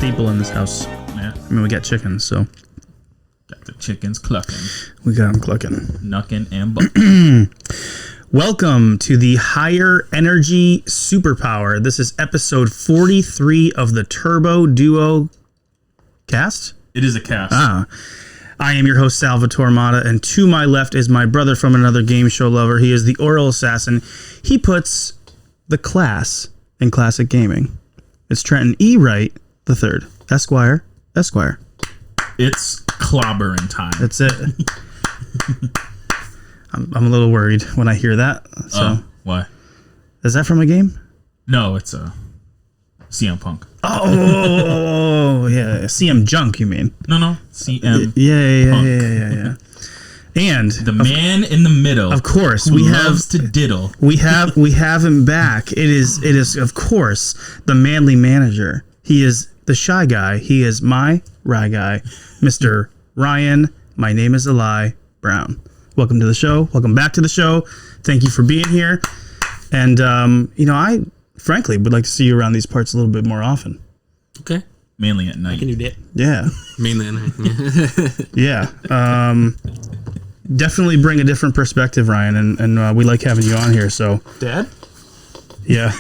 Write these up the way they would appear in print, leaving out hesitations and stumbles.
people in this house. Yeah. I mean, we got chickens, so. Got the chickens clucking. We got them clucking. Knucking and bucking. Welcome to the Higher Energy Superpower. This is episode 43 of the Turbo Duo cast. It is a cast. I am your host, Salvatore Mata, and to my left is my brother from another game show lover. He is the Oral Assassin. He puts the class in classic gaming. It's Trenton E. Wright III, Esquire. It's clobbering time. That's it. I'm a little worried when I hear that. So, why? Is that from a game? No, it's a CM Punk. Oh, yeah. CM Junk, you mean? No. CM Yeah. And the man in the middle. Of course, who loves to diddle. We have him back. It is of course the manly manager. He is the shy guy. He is my rye guy, Mr. Ryan. My name is Eli Brown. Welcome to the show. Welcome back to the show. Thank you for being here. And I frankly would like to see you around these parts a little bit more often. Okay. Mainly at night. I can do that. Yeah. Mainly at night. Yeah. Definitely bring a different perspective, Ryan, and we like having you on here. So, Dad? Yeah.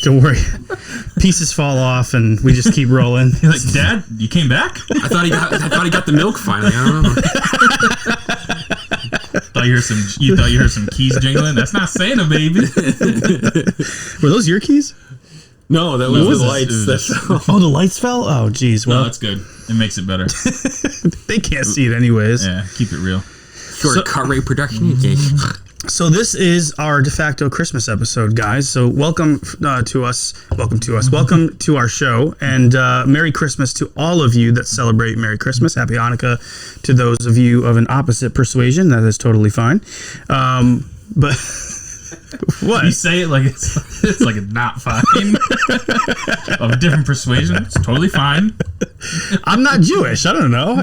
Don't worry. Pieces fall off, and we just keep rolling. You're like, Dad, you came back? I thought he got the milk finally. I don't know. You thought you heard some keys jingling? That's not Santa, baby. Were those your keys? No, that was the lights. Oh, the lights fell? Oh, geez. Well, No, that's good. It makes it better. they can't see it anyways. Yeah, keep it real. Short car rate production. So this is our de facto Christmas episode, guys. So welcome to us. Welcome to our show, and Merry Christmas to all of you that celebrate Merry Christmas. Happy Hanukkah to those of you of an opposite persuasion. That is totally fine. But what? You say it like it's like it's not fine. Of a different persuasion, it's totally fine. I'm not Jewish. I don't know.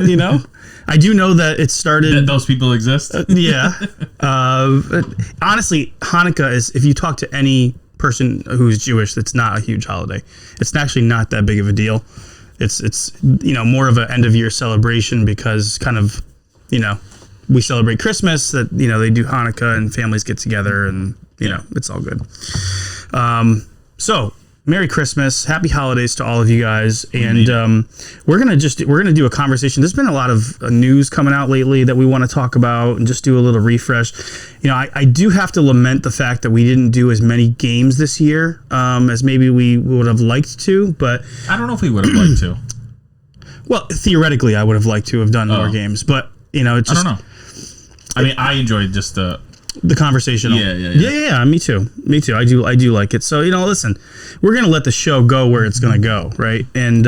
I do know that it started. That those people exist. Yeah. Honestly, Hanukkah is, if you talk to any person who's Jewish, it's not a huge holiday. It's actually not that big of a deal. It's more of an end of year celebration because kind of, we celebrate Christmas, that, they do Hanukkah and families get together and, it's all good. So Merry Christmas, Happy Holidays to all of you guys, and we're gonna do a conversation. There's been a lot of news coming out lately that we want to talk about and just do a little refresh. I do have to lament the fact that we didn't do as many games this year as maybe we would have liked to, but I don't know if we would have liked to. Well, theoretically, I would have liked to have done more games, but it's just, I don't know. I mean, I enjoyed just the conversation. Yeah. Me too. I do like it. So, listen, we're going to let the show go where it's going to go. Right. And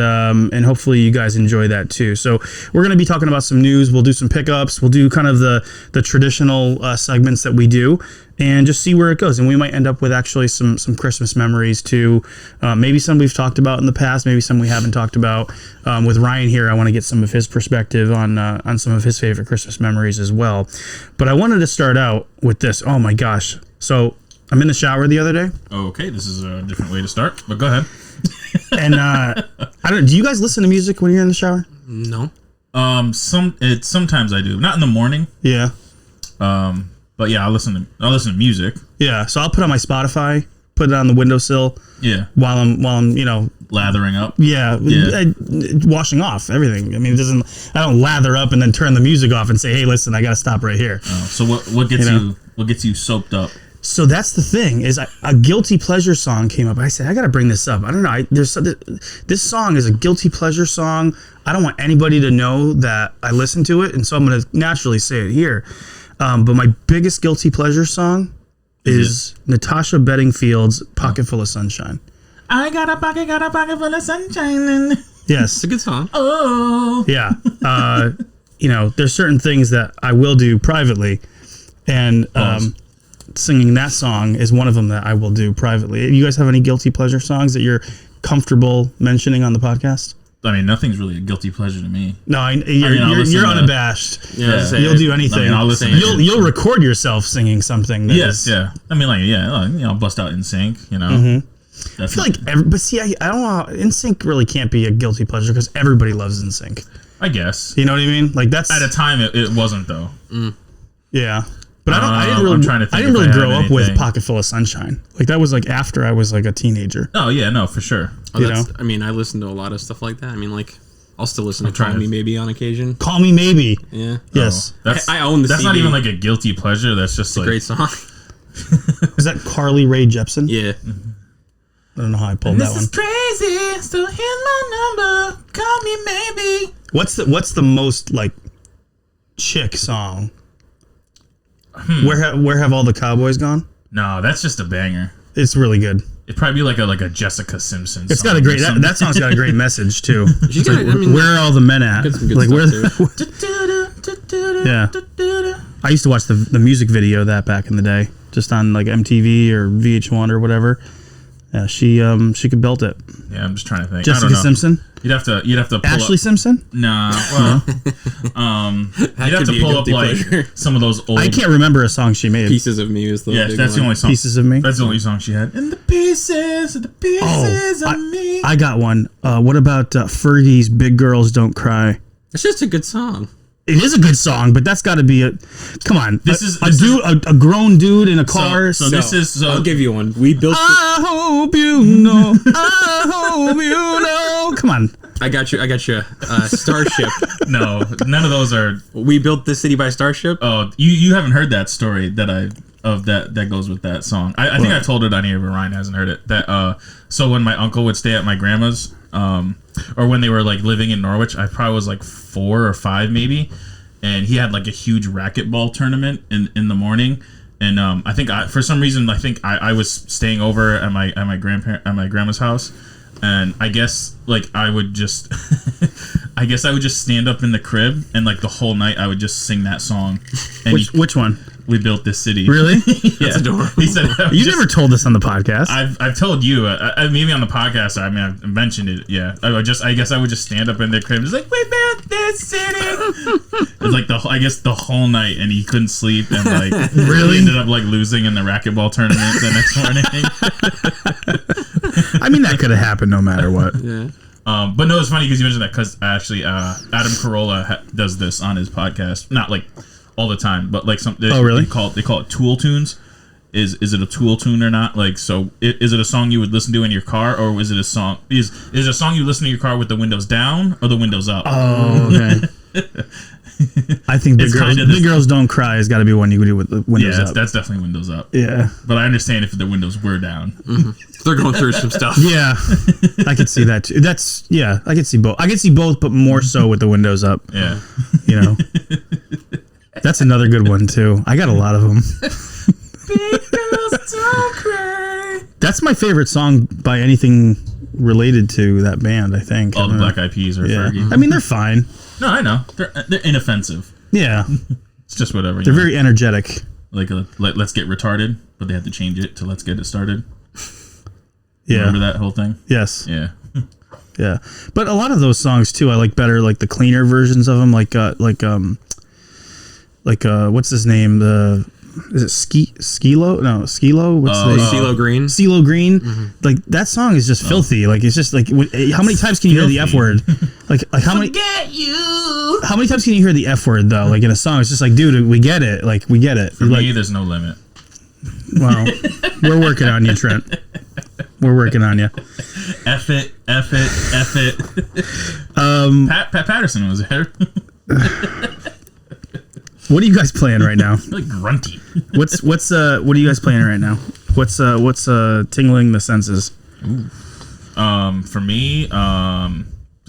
hopefully you guys enjoy that too. So we're going to be talking about some news. We'll do some pickups. We'll do kind of the traditional segments that we do and just see where it goes. And we might end up with actually some Christmas memories too. Maybe some we've talked about in the past, maybe some we haven't talked about. With Ryan here, I want to get some of his perspective on some of his favorite Christmas memories as well. But I wanted to start out with this. Oh my gosh. So I'm in the shower the other day. Okay, this is a different way to start, but go ahead. And do you guys listen to music when you're in the shower? No. Sometimes I do. Not in the morning. Yeah. But yeah, I'll listen to music. Yeah. So I'll put on my Spotify, put it on the windowsill. Yeah. While I'm lathering up. Yeah. Washing off everything. I mean, I don't lather up and then turn the music off and say, "Hey, listen, I got to stop right here." Oh, so what gets you soaped up? So that's the thing is a guilty pleasure song came up. I said, I got to bring this up. I don't know. This song is a guilty pleasure song. I don't want anybody to know that I listen to it. And so I'm going to naturally say it here. But my biggest guilty pleasure song is Natasha Bedingfield's Pocket Full of Sunshine. I got a pocket full of sunshine. Yes. It's a good song. Oh. Yeah. There's certain things that I will do privately. And singing that song is one of them that I will do privately. You guys have any guilty pleasure songs that you're comfortable mentioning on the podcast? I mean, nothing's really a guilty pleasure to me. No, you're unabashed. Yeah. You'll do anything. I'll listen. You'll record yourself singing something. Yes. Yeah. I mean, I'll bust out in sync. Mm-hmm. I feel like, but see, I don't know. NSYNC really can't be a guilty pleasure because everybody loves NSYNC. I guess. You know what I mean? Like that's at a time it wasn't though. Yeah, but I didn't really. I'm trying to think I didn't if really I grow have up with anything. Pocket Full of Sunshine. Like that was like after I was like a teenager. Oh yeah, no, for sure. Oh, You know? I mean, I listen to a lot of stuff like that. I mean, like, I'll still listen to trying Call to- Me Maybe on occasion. Call Me Maybe. Yeah. Yes. Oh, that's, I own the That's not CD. even like a guilty pleasure. That's just like Great song. Is that Carly Rae Jepsen? Yeah. I don't know how I pulled that one. crazy. So here's my number. Call me maybe. What's the most like chick song? Where have all the cowboys gone? No, that's just a banger. It's really good. It'd probably be like a Jessica Simpson. It's got a great that song's got a great message too. She's got, I mean, Where are all the men at? got some good Like stuff, where? Yeah. I used to watch the music video of that back in the day, just on like MTV or VH1 or whatever. Yeah, she could belt it. Yeah, I'm just trying to think. I Jessica don't know. Simpson, You'd have to pull Ashley up. Simpson. Nah, well, you'd have could to be a pull up guilty like pleasure. some of those old. I can't remember a song she made. Pieces of Me is the Yes, big that's the one. only song. Pieces of Me. That's the only song she had. In the pieces of me. I got one. What about Fergie's "Big Girls Don't Cry"? It's just a good song. It is a good song, but that's got to be a. Come on, This is a grown dude in a car. So this is so. I'll give you one. We built I hope you know. I hope you know. Come on. I got you. Starship. No, none of those are. We built the city by Starship. Oh, you haven't heard that story that goes with that song. I think I told it on here, but Ryan hasn't heard it. That so when my uncle would stay at my grandma's, or when they were like living in Norwich, I probably was like 4 or 5 maybe, and he had like a huge racquetball tournament in the morning. And I think for some reason I was staying over at my grandma's house, and I guess like I would just stand up in the crib and like the whole night I would just sing that song. And Which one? We built this city. Really? Yeah. That's adorable. He said You never told us on the podcast. I've told you maybe on the podcast. I mean I've mentioned it. Yeah. I guess I would just stand up in the crib. It's like we built this city. It's like the whole night, and he couldn't sleep, and like Really? he ended up like losing in the racquetball tournament the next morning. I mean, that could have happened no matter what. Yeah. But no, it's funny because you mentioned that because actually Adam Carolla does this on his podcast, not like all the time, but like something. Oh, really? They call it Tool Tunes. Is it a Tool tune or not? Like, so is it a song you would listen to in your car, or is it a song? Is it a song you listen to in your car with the windows down or the windows up? Oh, okay. I think Big Girls Don't Cry has got to be one you would do with the windows yeah, up. that's definitely windows up. Yeah. But I understand if the windows were down. They're going through some stuff. Yeah. I could see that too. I could see both. I could see both, but more so with the windows up. Yeah. You know. That's another good one too. I got a lot of them. Big girls don't cry. That's my favorite song by anything related to that band, I think. All the Black Eyed Peas or Yeah. Fergie. I mean, they're fine. No, I know. They're inoffensive. Yeah. It's just whatever. They're very energetic. like let's get retarded, but they had to change it to let's get it started. Yeah. Remember that whole thing? Yes. Yeah. Yeah. But a lot of those songs too, I like better, like the cleaner versions of them, like what's his name? Is it Skilo? No, Skilo. What's the CeeLo Green. CeeLo Green? Like that song is just filthy. Like it's just like how many times can you hear the F word? Like how many? Get you. How many times can you hear the F word though? Like in a song, it's just like, dude, we get it. Like we get it. For like, me, there's no limit. well, we're working on you, Trent. We're working on you. F it. Pat Patterson was there. What are you guys playing right now? Like grunty. What are you guys playing right now? What's tingling the senses? For me,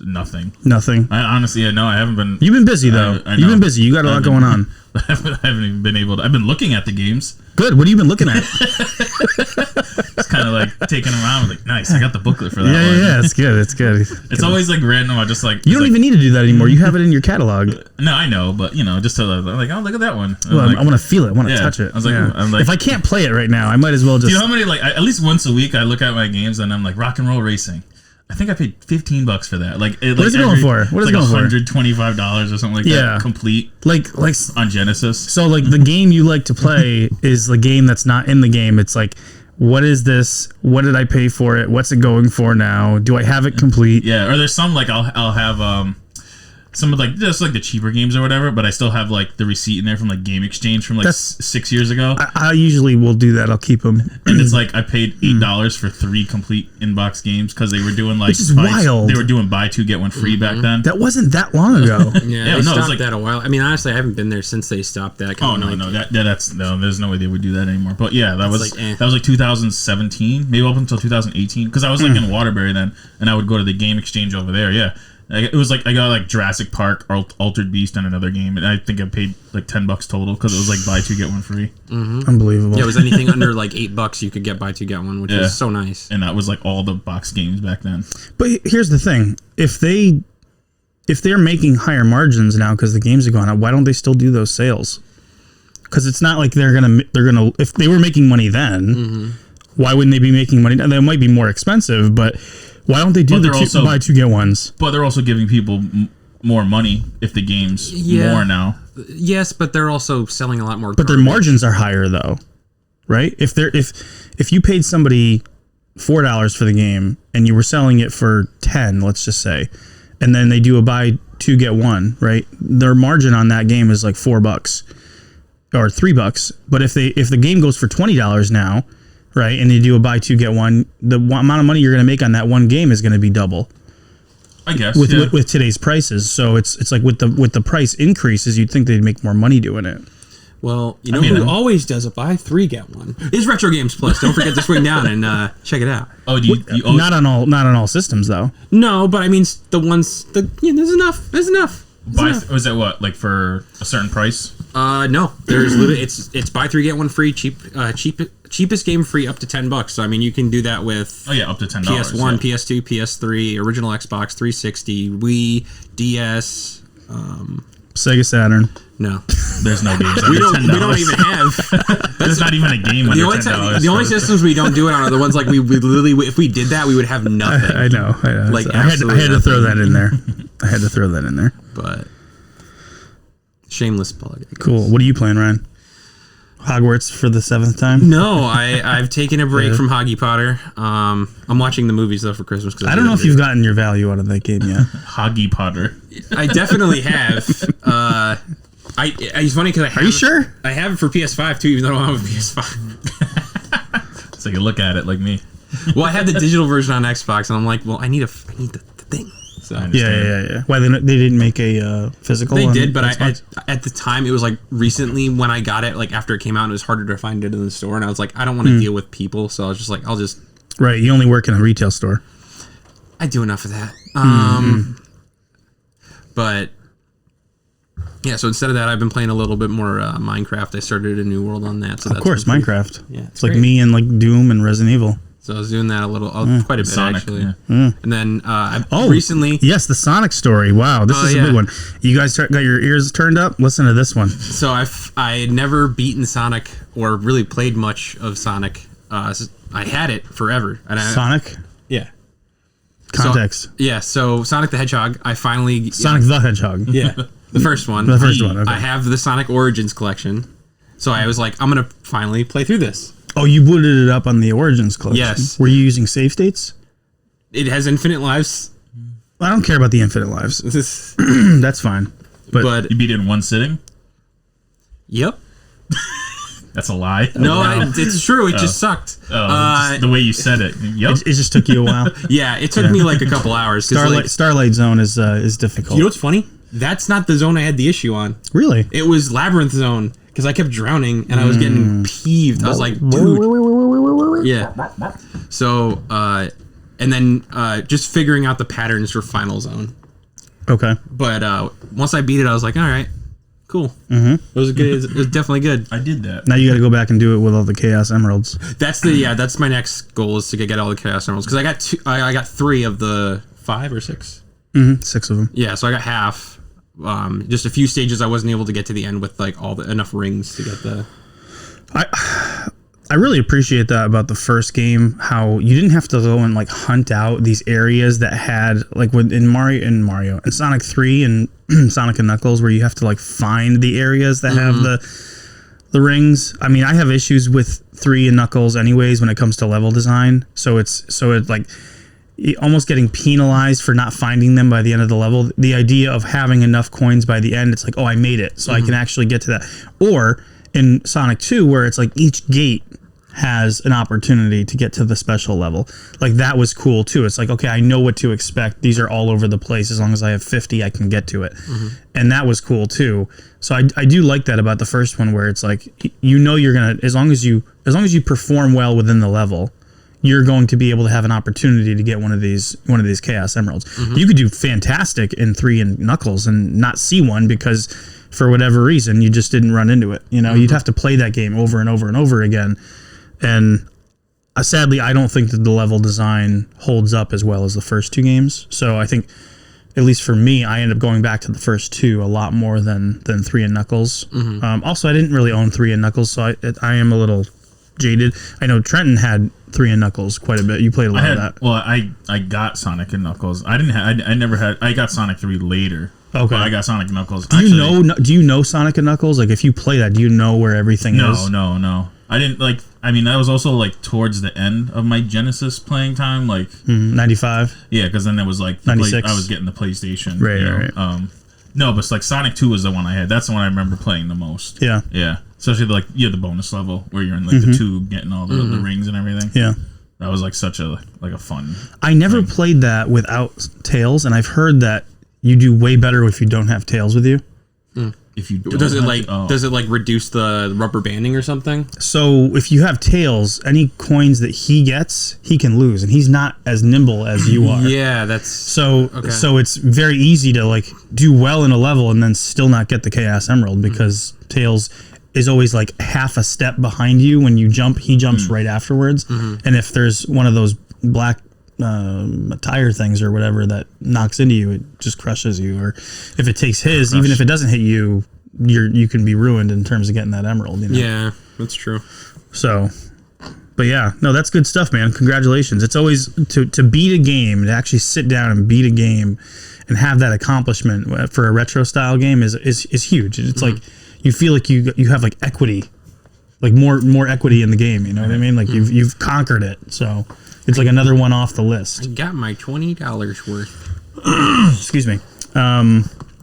nothing. Nothing. I honestly, I haven't been. You've been busy though. I You've know. been busy. You got a lot going on. I haven't even been able to. I've been looking at the games. Good. What have you been looking at? Just kind of like taking them around. Like, nice. I got the booklet for that Yeah, one. yeah. It's good. It's good. It's always like random. I just like. You don't even need to do that anymore. You have it in your catalog. No, I know, but just to like, oh, look at that one. Well, I want to feel it. I want to Yeah. touch it. I was like, Yeah. I'm like- if I can't play it right now, I might as well just. Do you know how many at least once a week I look at my games and I'm like rock and roll racing. I think I paid $15 for that. What is it going for? What is it going for? $125 or something like Yeah. that. Complete like on Genesis. so like the game you like to play is the game that's not in the game. It's like what is this? What did I pay for it? What's it going for now? Do I have it complete? Yeah, or there's some like I'll have some of like just like the cheaper games or whatever, but I still have like the receipt in there from like Game Exchange from like 6 years ago. I usually will do that. I'll keep them. And it's like I paid $8 for 3 complete inbox games because they were doing like Which is wild. They were doing buy 2 get 1 free back then. That wasn't that long ago. Yeah, Yeah, they no, it's stopped like- that a while. I mean, honestly, I haven't been there since they stopped that. Oh no, that's no. There's no way they would do that anymore. But yeah, that was like, eh. that was like 2017, maybe up until 2018, because I was like in Waterbury then, and I would go to the Game Exchange over there. Yeah, it was like I got like Jurassic Park, Altered Beast, and another game, and I think I paid like $10 total because it was like buy 2 get 1 free, Unbelievable. Yeah, it was anything under like $8 you could get buy 2 get 1, which is so nice. and that was like all the box games back then. But here's the thing: if they're making higher margins now because the games are going up, why don't they still do those sales? Because it's not like they're gonna if they were making money then, why wouldn't they be making money now? They might be more expensive, but why don't they do the buy 2 get 1s? But they're also giving people more money if the game's more now. Yes, but they're also selling a lot more. But their margins are higher though, right? If you paid somebody $4 for the game and you were selling it for 10, let's just say, and then they do a buy 2 get 1, right? Their margin on that game is like $4 or $3. But if the game goes for $20 now, right, and they do a buy 2 get 1, the amount of money you're going to make on that one game is going to be double. I guess With today's prices. So it's like with the price increases, you'd think they'd make more money doing it. Well, you know who always does a buy 3 get 1 is Retro Games Plus. Don't forget to swing down and check it out. Oh, do you Not on all systems though. No, but I mean there's enough. There's enough. was that what like for a certain price? No, there's literally it's buy 3 get 1 free, cheapest game free up to $10. So I mean you can do that with Up to $10. PS1, PS2, PS3, original Xbox 360, Wii, DS. Sega Saturn. No, There's no games. we don't even have. There's not even a game under $10. The only systems we don't do it on are the ones like we literally if we did that we would have nothing. I know. Like, I had to throw nothing. that in there. But shameless plug. I guess. Cool. What are you playing, Ryan? Hogwarts for the 7th time? No, I've taken a break from Hoggy Potter. I'm watching the movies though for Christmas. Cause I don't know if you've gotten your value out of that game yet. Hoggy Potter. I definitely have. It's funny because Are you sure? I have it for PS5 too, even though I don't have a PS5. So you look at it like me. Well, I have the digital version on Xbox, and I'm like, well, I need the thing. So Yeah. Why they didn't make a physical? they on did, but Xbox? at the time it was like recently when I got it, like after it came out, it was harder to find it in the store, and I was like, I don't want to deal with people, so I was just like, Right. You only work in a retail store. I do enough of that. But yeah, so instead of that, I've been playing a little bit more Minecraft. I started a new world on that. So Of course, Minecraft. Yeah, It's like great. me and like Doom and Resident Evil. So I was doing that quite a bit Sonic, actually. yeah. And then recently, Yes, the Sonic story. Wow, this is a yeah. big one. You guys got your ears turned up? Listen to this one. so I had never beaten Sonic or really played much of Sonic. I had it forever. And Sonic? Yeah. Context. So Sonic the Hedgehog, I finally... Sonic the Hedgehog. Yeah. The first one. The first one, okay. I have the Sonic Origins collection. So I was like, I'm going to finally play through this. Oh, you booted it up on the Origins collection? Yes. Were you using save states? It has infinite lives. I don't care about the infinite lives. That's fine. But You beat it in one sitting? yep. That's a lie. No, it's true. It just sucked. Just the way you said it. Yep. It just took you a while. Yeah, it took me like a couple hours. 'Cause, Starlight Zone is difficult. you know what's funny? That's not the zone I had the issue on. Really? It was Labyrinth Zone because I kept drowning and I was getting peeved. I was like, dude. Yeah. So, and then just figuring out the patterns for Final Zone. Okay. But once I beat it, I was like, all right, cool. Mm-hmm. It was good. It was definitely good. I did that. Now you got to go back and do it with all the Chaos Emeralds. That's my next goal is to get all the Chaos Emeralds because I got 3 of the 5 or 6. 6 of them. Yeah, so I got half. Just a few stages I wasn't able to get to the end with like enough rings to get the. I really appreciate that about the first game. How you didn't have to go and like hunt out these areas that had like in Mario and Sonic 3 and Sonic and Knuckles where you have to like find the areas that have the rings. I mean, I have issues with 3 and Knuckles anyways when it comes to level design. So it's like almost getting penalized for not finding them by the end of the level. The idea of having enough coins by the end, it's like, oh, I made it, so I can actually get to that. Or in Sonic 2, where it's like each gate has an opportunity to get to the special level. Like that was cool too. It's like, okay, I know what to expect. These are all over the place. As long as I have 50, I can get to it. And that was cool too. So I do like that about the first one, where it's like, you know, you're gonna, as long as you perform well within the level, you're going to be able to have an opportunity to get one of these Chaos Emeralds. You could do fantastic in 3 and Knuckles and not see one because for whatever reason you just didn't run into it. You know, you'd have to play that game over and over and over again. And sadly, I don't think that the level design holds up as well as the first 2 games. So I think, at least for me, I end up going back to the first 2 a lot more than 3 and Knuckles. Also, I didn't really own 3 and Knuckles, so I am a little jaded. I know Trenton had 3 and Knuckles quite a bit. You played a lot of that. Well, I got Sonic and Knuckles. I didn't have. I never had. I got Sonic 3 later. Okay. But I got Sonic and Knuckles. Do you know Sonic and Knuckles? Like, if you play that, do you know where everything is? No. I didn't like. I mean, that was also like towards the end of my Genesis playing time, like 95. Yeah, because then there was like 96. I was getting the PlayStation. Right. No, but like Sonic 2 was the one I had. That's the one I remember playing the most. Yeah. Yeah. Especially like the bonus level where you're in like the tube getting all the rings and everything. Yeah. That was like such a fun. I never played that without Tails, and I've heard that you do way better if you don't have Tails with you. If you don't does it like reduce the rubber banding or something? So if you have Tails, any coins that he gets, he can lose, and he's not as nimble as you are. Yeah, that's so it's very easy to like do well in a level and then still not get the Chaos Emerald because Tails is always like half a step behind you when you jump. He jumps right afterwards, and if there's one of those black tire things or whatever that knocks into you, it just crushes you. Or if it takes his, even if it doesn't hit you, you can be ruined in terms of getting that emerald. You know? Yeah, that's true. So, but yeah, no, that's good stuff, man. Congratulations. It's always to beat a game, to actually sit down and beat a game and have that accomplishment for a retro style game is huge. It's like you feel like you have like equity, like more equity in the game. You know what I mean? Like you've conquered it. So it's like another one off the list. I got my $20 worth. Excuse me.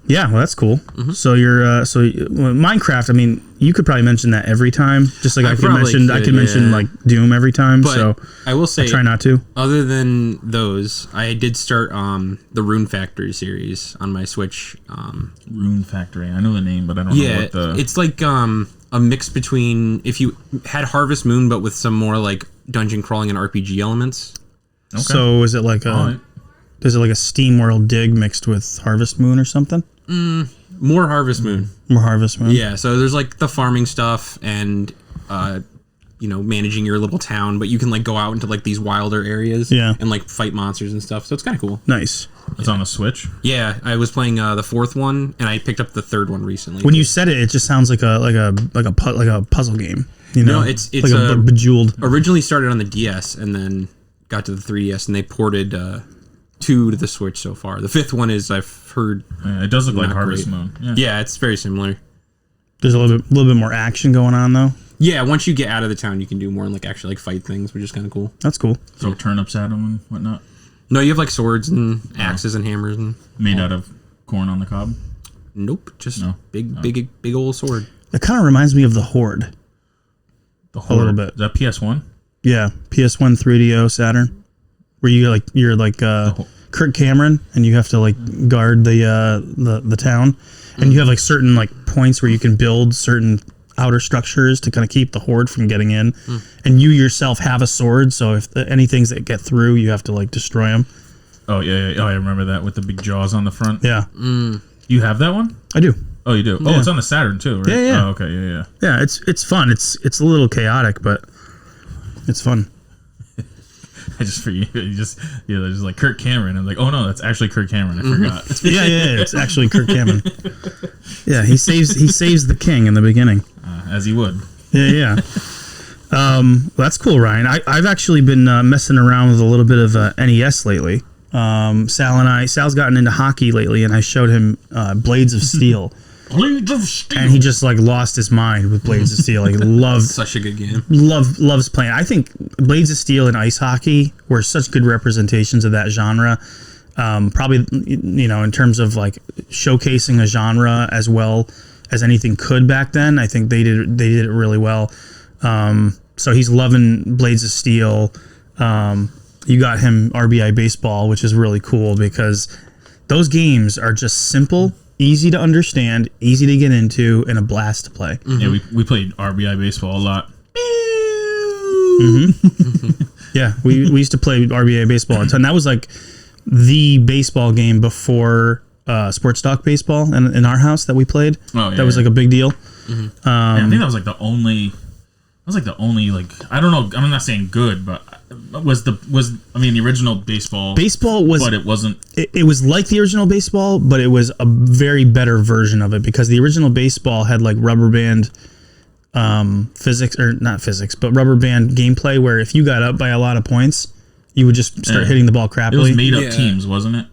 Yeah, well, that's cool. So you're Minecraft. I mean, you could probably mention that every time, just like I could mention like Doom every time. But so I will say, I try not to. Other than those, I did start the Rune Factory series on my Switch. Rune Factory. I know the name, but I don't know what the. It's like a mix between if you had Harvest Moon, but with some more like dungeon crawling and RPG elements. Okay. So is it like is it like a Steam World Dig mixed with Harvest Moon or something? More Harvest Moon. More Harvest Moon. Yeah, so there's like the farming stuff and managing your little town, but you can like go out into like these wilder areas and like fight monsters and stuff. So it's kind of cool. Nice. It's on the Switch. Yeah, I was playing the 4th one, and I picked up the 3rd one recently. When you said it, it just sounds like a puzzle game. You know, no, it's like a Bejeweled. Originally started on the DS and then got to the 3DS, and they ported 2 to the Switch so far. The 5th one is, I've heard, it does look like Harvest Moon. Yeah, it's very similar. There's a little bit more action going on though. Yeah, once you get out of the town, you can do more and like actually like fight things, which is kind of cool. That's cool. Throw turnips at them and whatnot. No, you have like swords and axes and hammers and made out of corn on the cob. Nope, just big old sword. It kind of reminds me of the Horde. The Horde. A little bit. Is that PS1? Yeah, PS1, 3DO, Saturn. Where you're like Kirk Cameron, and you have to like guard the town, and you have like certain like points where you can build certain outer structures to kind of keep the Horde from getting in, and you yourself have a sword, so if any things that get through, you have to like destroy them. Oh yeah. Oh, I remember that with the big jaws on the front. Yeah. You have that one? I do. Oh, you do. Oh, it's on the Saturn too, right? Yeah. Oh, okay. Yeah. Yeah, it's fun. It's a little chaotic, but it's fun. I just for you just there's like Kirk Cameron. I'm like, oh no, that's actually Kirk Cameron. I forgot. Yeah, it's actually Kirk Cameron. Yeah, he saves the king in the beginning, as he would. Yeah. Well, that's cool, Ryan. I've actually been messing around with a little bit of NES lately. Sal's gotten into hockey lately, and I showed him Blades of Steel. Blades of Steel. and he just like lost his mind with Blades of Steel. Like loved, Such a good game. loves playing. I think Blades of Steel and ice hockey were such good representations of that genre. Probably, in terms of like showcasing a genre as well as anything could back then. I think they did it really well. So he's loving Blades of Steel. You got him RBI Baseball, which is really cool because those games are just simple, easy to understand, easy to get into, and a blast to play. Mm-hmm. Yeah, we played RBI Baseball a lot. Yeah, we used to play RBI Baseball a ton. That was like the baseball game before Sports Talk Baseball in our house that we played. Oh, yeah, that was like a big deal. Mm-hmm. I think that was like the only. I don't know. I'm not saying good, but the original baseball. Baseball was, but it wasn't. It was like the original baseball, but it was a very better version of it because the original baseball had like rubber band physics, or not physics, but rubber band gameplay where if you got up by a lot of points, you would just start hitting the ball crappily. It was made up teams, wasn't it?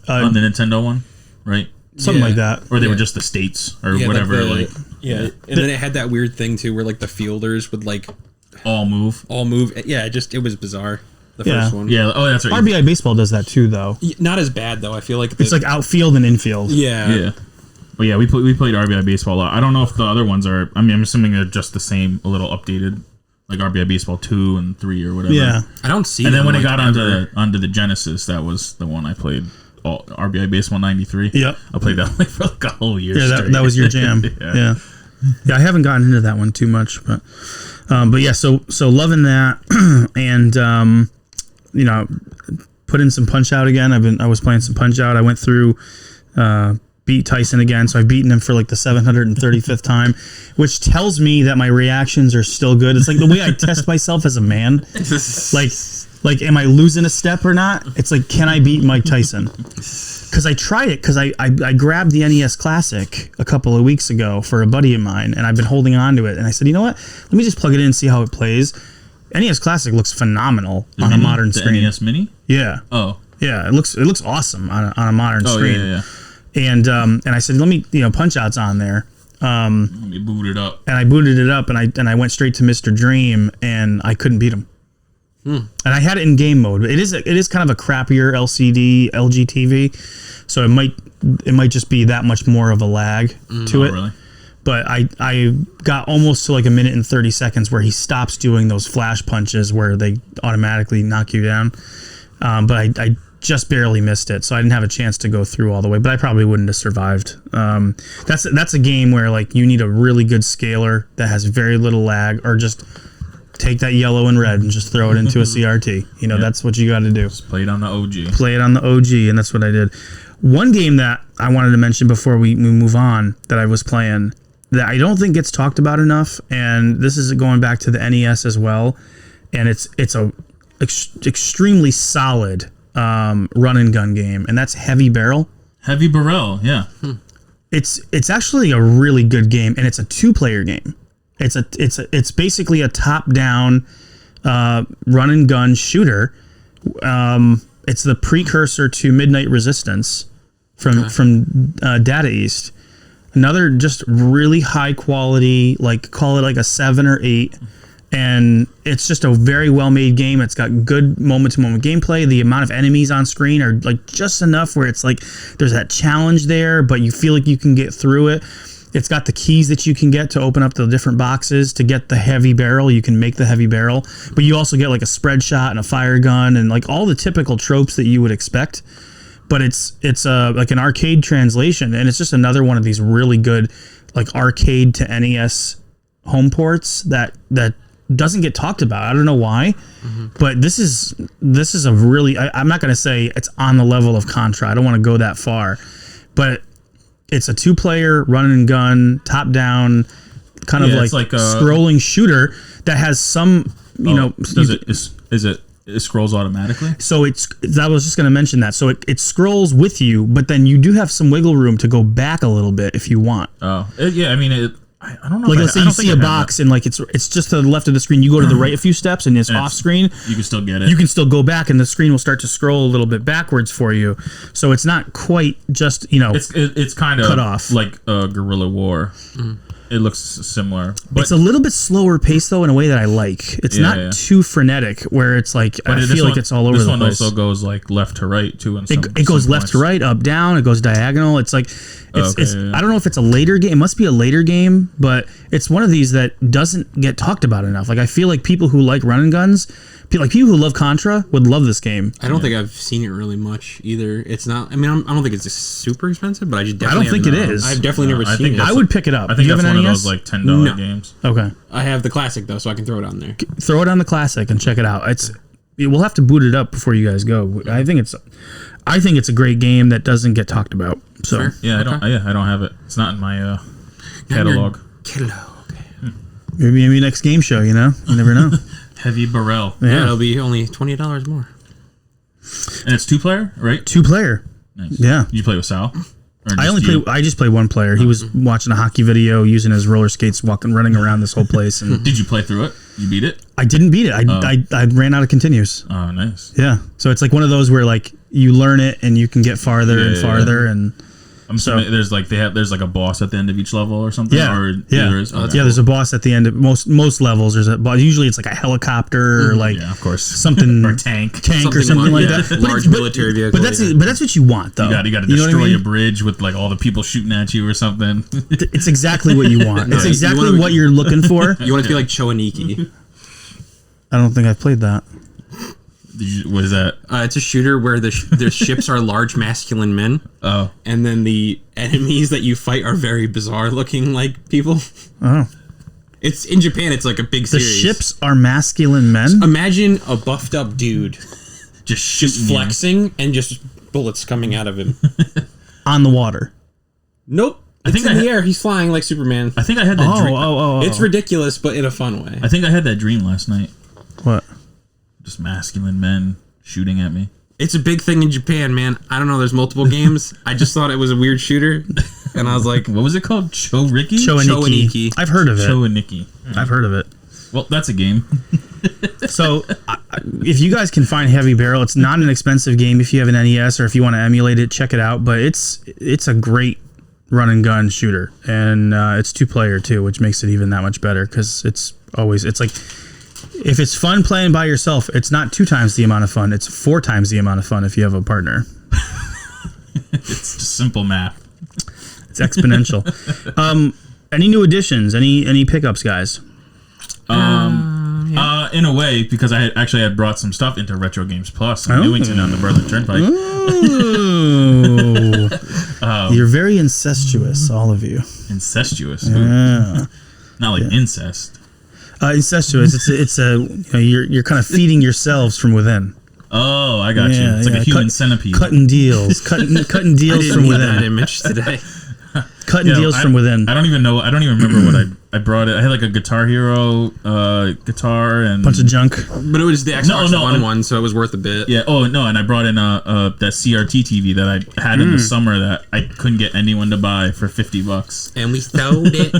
On the Nintendo one, right? Something like that. Or they were just the states or whatever. And then it had that weird thing too where like the fielders would like all move. Yeah, it was bizarre. The first one. Yeah. Oh, that's right. RBI Baseball does that too, though. Not as bad though. I feel like it's like outfield and infield. Yeah. Yeah. But yeah, we played RBI Baseball a lot. I don't know if the other ones are. I mean, I'm assuming they're just the same, a little updated, like RBI Baseball 2 and 3 or whatever. Yeah. I don't see. And then when it got ever. onto the Genesis, that was the one I played. RBI Baseball 93. Yep. I played that for like a whole year. Yeah, that was your jam. Yeah. I haven't gotten into that one too much, but yeah, so loving that, and put in some Punch Out again. I was playing some Punch Out. I went through, beat Tyson again, so I've beaten him for like the 735th time, which tells me that my reactions are still good. It's like the way I test myself as a man, like am I losing a step or not? It's like, can I beat Mike Tyson? Because I tried it, because I grabbed the NES Classic a couple of weeks ago for a buddy of mine, and I've been holding on to it, and I said, you know what? Let me just plug it in and see how it plays. NES Classic looks phenomenal on a modern screen. NES Mini? Yeah. Oh. Yeah, it looks awesome on a modern screen. Yeah. And I said, let me, Punch Out's on there. Let me boot it up. And I booted it up, and I went straight to Mr. Dream, and I couldn't beat him. And I had it in game mode. It is kind of a crappier LCD LG TV, so it might just be that much more of a lag to it. Really? But I got almost to like a minute and 30 seconds where he stops doing those flash punches where they automatically knock you down. But I just barely missed it, so I didn't have a chance to go through all the way. But I probably wouldn't have survived. That's a game where like you need a really good scaler that has very little lag, or just take that yellow and red and just throw it into a CRT. That's what you got to do. Just play it on the OG. Play it on the OG, and that's what I did. One game that I wanted to mention before we move on that I was playing that I don't think gets talked about enough, and this is going back to the NES as well, and it's a extremely solid run and gun game, and that's Heavy Barrel. Heavy Barrel, yeah. It's actually a really good game, and it's a 2-player game. It's basically a top-down run and gun shooter. It's the precursor to Midnight Resistance from Data East. Another just really high quality, like call it like a 7 or 8, and it's just a very well made game. It's got good moment to moment gameplay. The amount of enemies on screen are like just enough where it's like there's that challenge there, but you feel like you can get through it. It's got the keys that you can get to open up the different boxes to get the heavy barrel. You can make the heavy barrel, but you also get like a spread shot and a fire gun and like all the typical tropes that you would expect. But it's like an arcade translation, and it's just another one of these really good like arcade to NES home ports that doesn't get talked about. I don't know why, but this is a really, I'm not going to say it's on the level of Contra. I don't want to go that far, but it's a 2-player run and gun, top down, kind of like a scrolling shooter that has some, it scrolls automatically? So I was just going to mention that. So it scrolls with you, but then you do have some wiggle room to go back a little bit if you want. Oh, yeah. I mean, I don't know. Like, let's say you see a box and like it's just to the left of the screen. You go to the right a few steps and it's off screen. You can still get it. You can still go back and the screen will start to scroll a little bit backwards for you. So it's not quite just It's kind of cut off like a Guerrilla War. It looks similar, but it's a little bit slower paced though in a way that I like. It's not too frenetic where it's like I feel like it's all over the place. This one also goes like left to right too. It goes left to right, up down. It goes diagonal. It's like it's I don't know if it's a later game. It must be a later game, but it's one of these that doesn't get talked about enough. Like I feel like people who like run and guns, like people who love Contra would love this game. I don't think I've seen it really much either. It's not. I mean, I don't think it's super expensive, but I just definitely. I don't think it is. I've definitely never seen it. I would pick it up. I think that's one of NES? those like $10 games. Okay. I have the classic though, so I can throw it on there. Throw it on the classic and check it out. We'll have to boot it up before you guys go. I think it's a great game that doesn't get talked about. So Sure. Yeah, I don't have it. It's not in my catalog. maybe next game show. You never know. Heavy Burrell. Yeah, it'll be only $20 more. And it's 2-player, right? 2-player. Nice. Yeah. You play with Sal? Or I just play one player. He was watching a hockey video, using his roller skates, running around this whole place. And Did you play through it? You beat it? I didn't beat it. I ran out of continues. Oh, nice. Yeah. So it's like one of those where like you learn it and you can get farther and farther and. I'm assuming there's like a boss at the end of each level or something. Yeah, or yeah, there is? Okay. Yeah. There's a boss at the end of most levels. There's a boss. Usually it's like a helicopter or like of course something or tank or something like that. Large military vehicle. But that's what you want though. You got to destroy a bridge with like all the people shooting at you or something. It's exactly what you want. It's exactly what you're looking for. You want it to be like Choaniki. I don't think I've played that. What is that? It's a shooter where the ships are large masculine men. Oh. And then the enemies that you fight are very bizarre looking like people. Oh. It's in Japan. It's like a big series. The ships are masculine men. Imagine a buffed up dude just flexing and just bullets coming out of him. On the water. Nope. It's in the air. He's flying like Superman. I think I had that dream. It's ridiculous, but in a fun way. I think I had that dream last night. What? Just masculine men shooting at me. It's a big thing in Japan, man. I don't know. There's multiple games. I just thought it was a weird shooter, and I was like, "What was it called? Choaniki? Choaniki. I've heard of it. Choaniki. I've heard of it. Well, that's a game. So, if you guys can find Heavy Barrel, it's not an expensive game. If you have an NES or if you want to emulate it, check it out. But it's a great run and gun shooter, and it's 2-player too, which makes it even that much better because it's like. If it's fun playing by yourself, it's not 2 times the amount of fun. It's 4 times the amount of fun if you have a partner. It's just simple math. It's exponential. Any new additions? Any pickups, guys? In a way, because I had brought some stuff into Retro Games Plus in Newington on the Berlin Turnpike. Ooh. You're very incestuous, all of you. Incestuous? Yeah. Not like incest. Incestuous. It's you're kind of feeding yourselves from within. Oh, I got you. It's like a human centipede. Cutting deals from within. That image today. Cutting deals from within. I don't even remember what I brought it. I had like a Guitar Hero guitar and bunch of junk. But it was the Xbox One, so it was worth a bit. Yeah. Oh no, and I brought in that CRT TV that I had in the summer that I couldn't get anyone to buy for $50. And we sold it.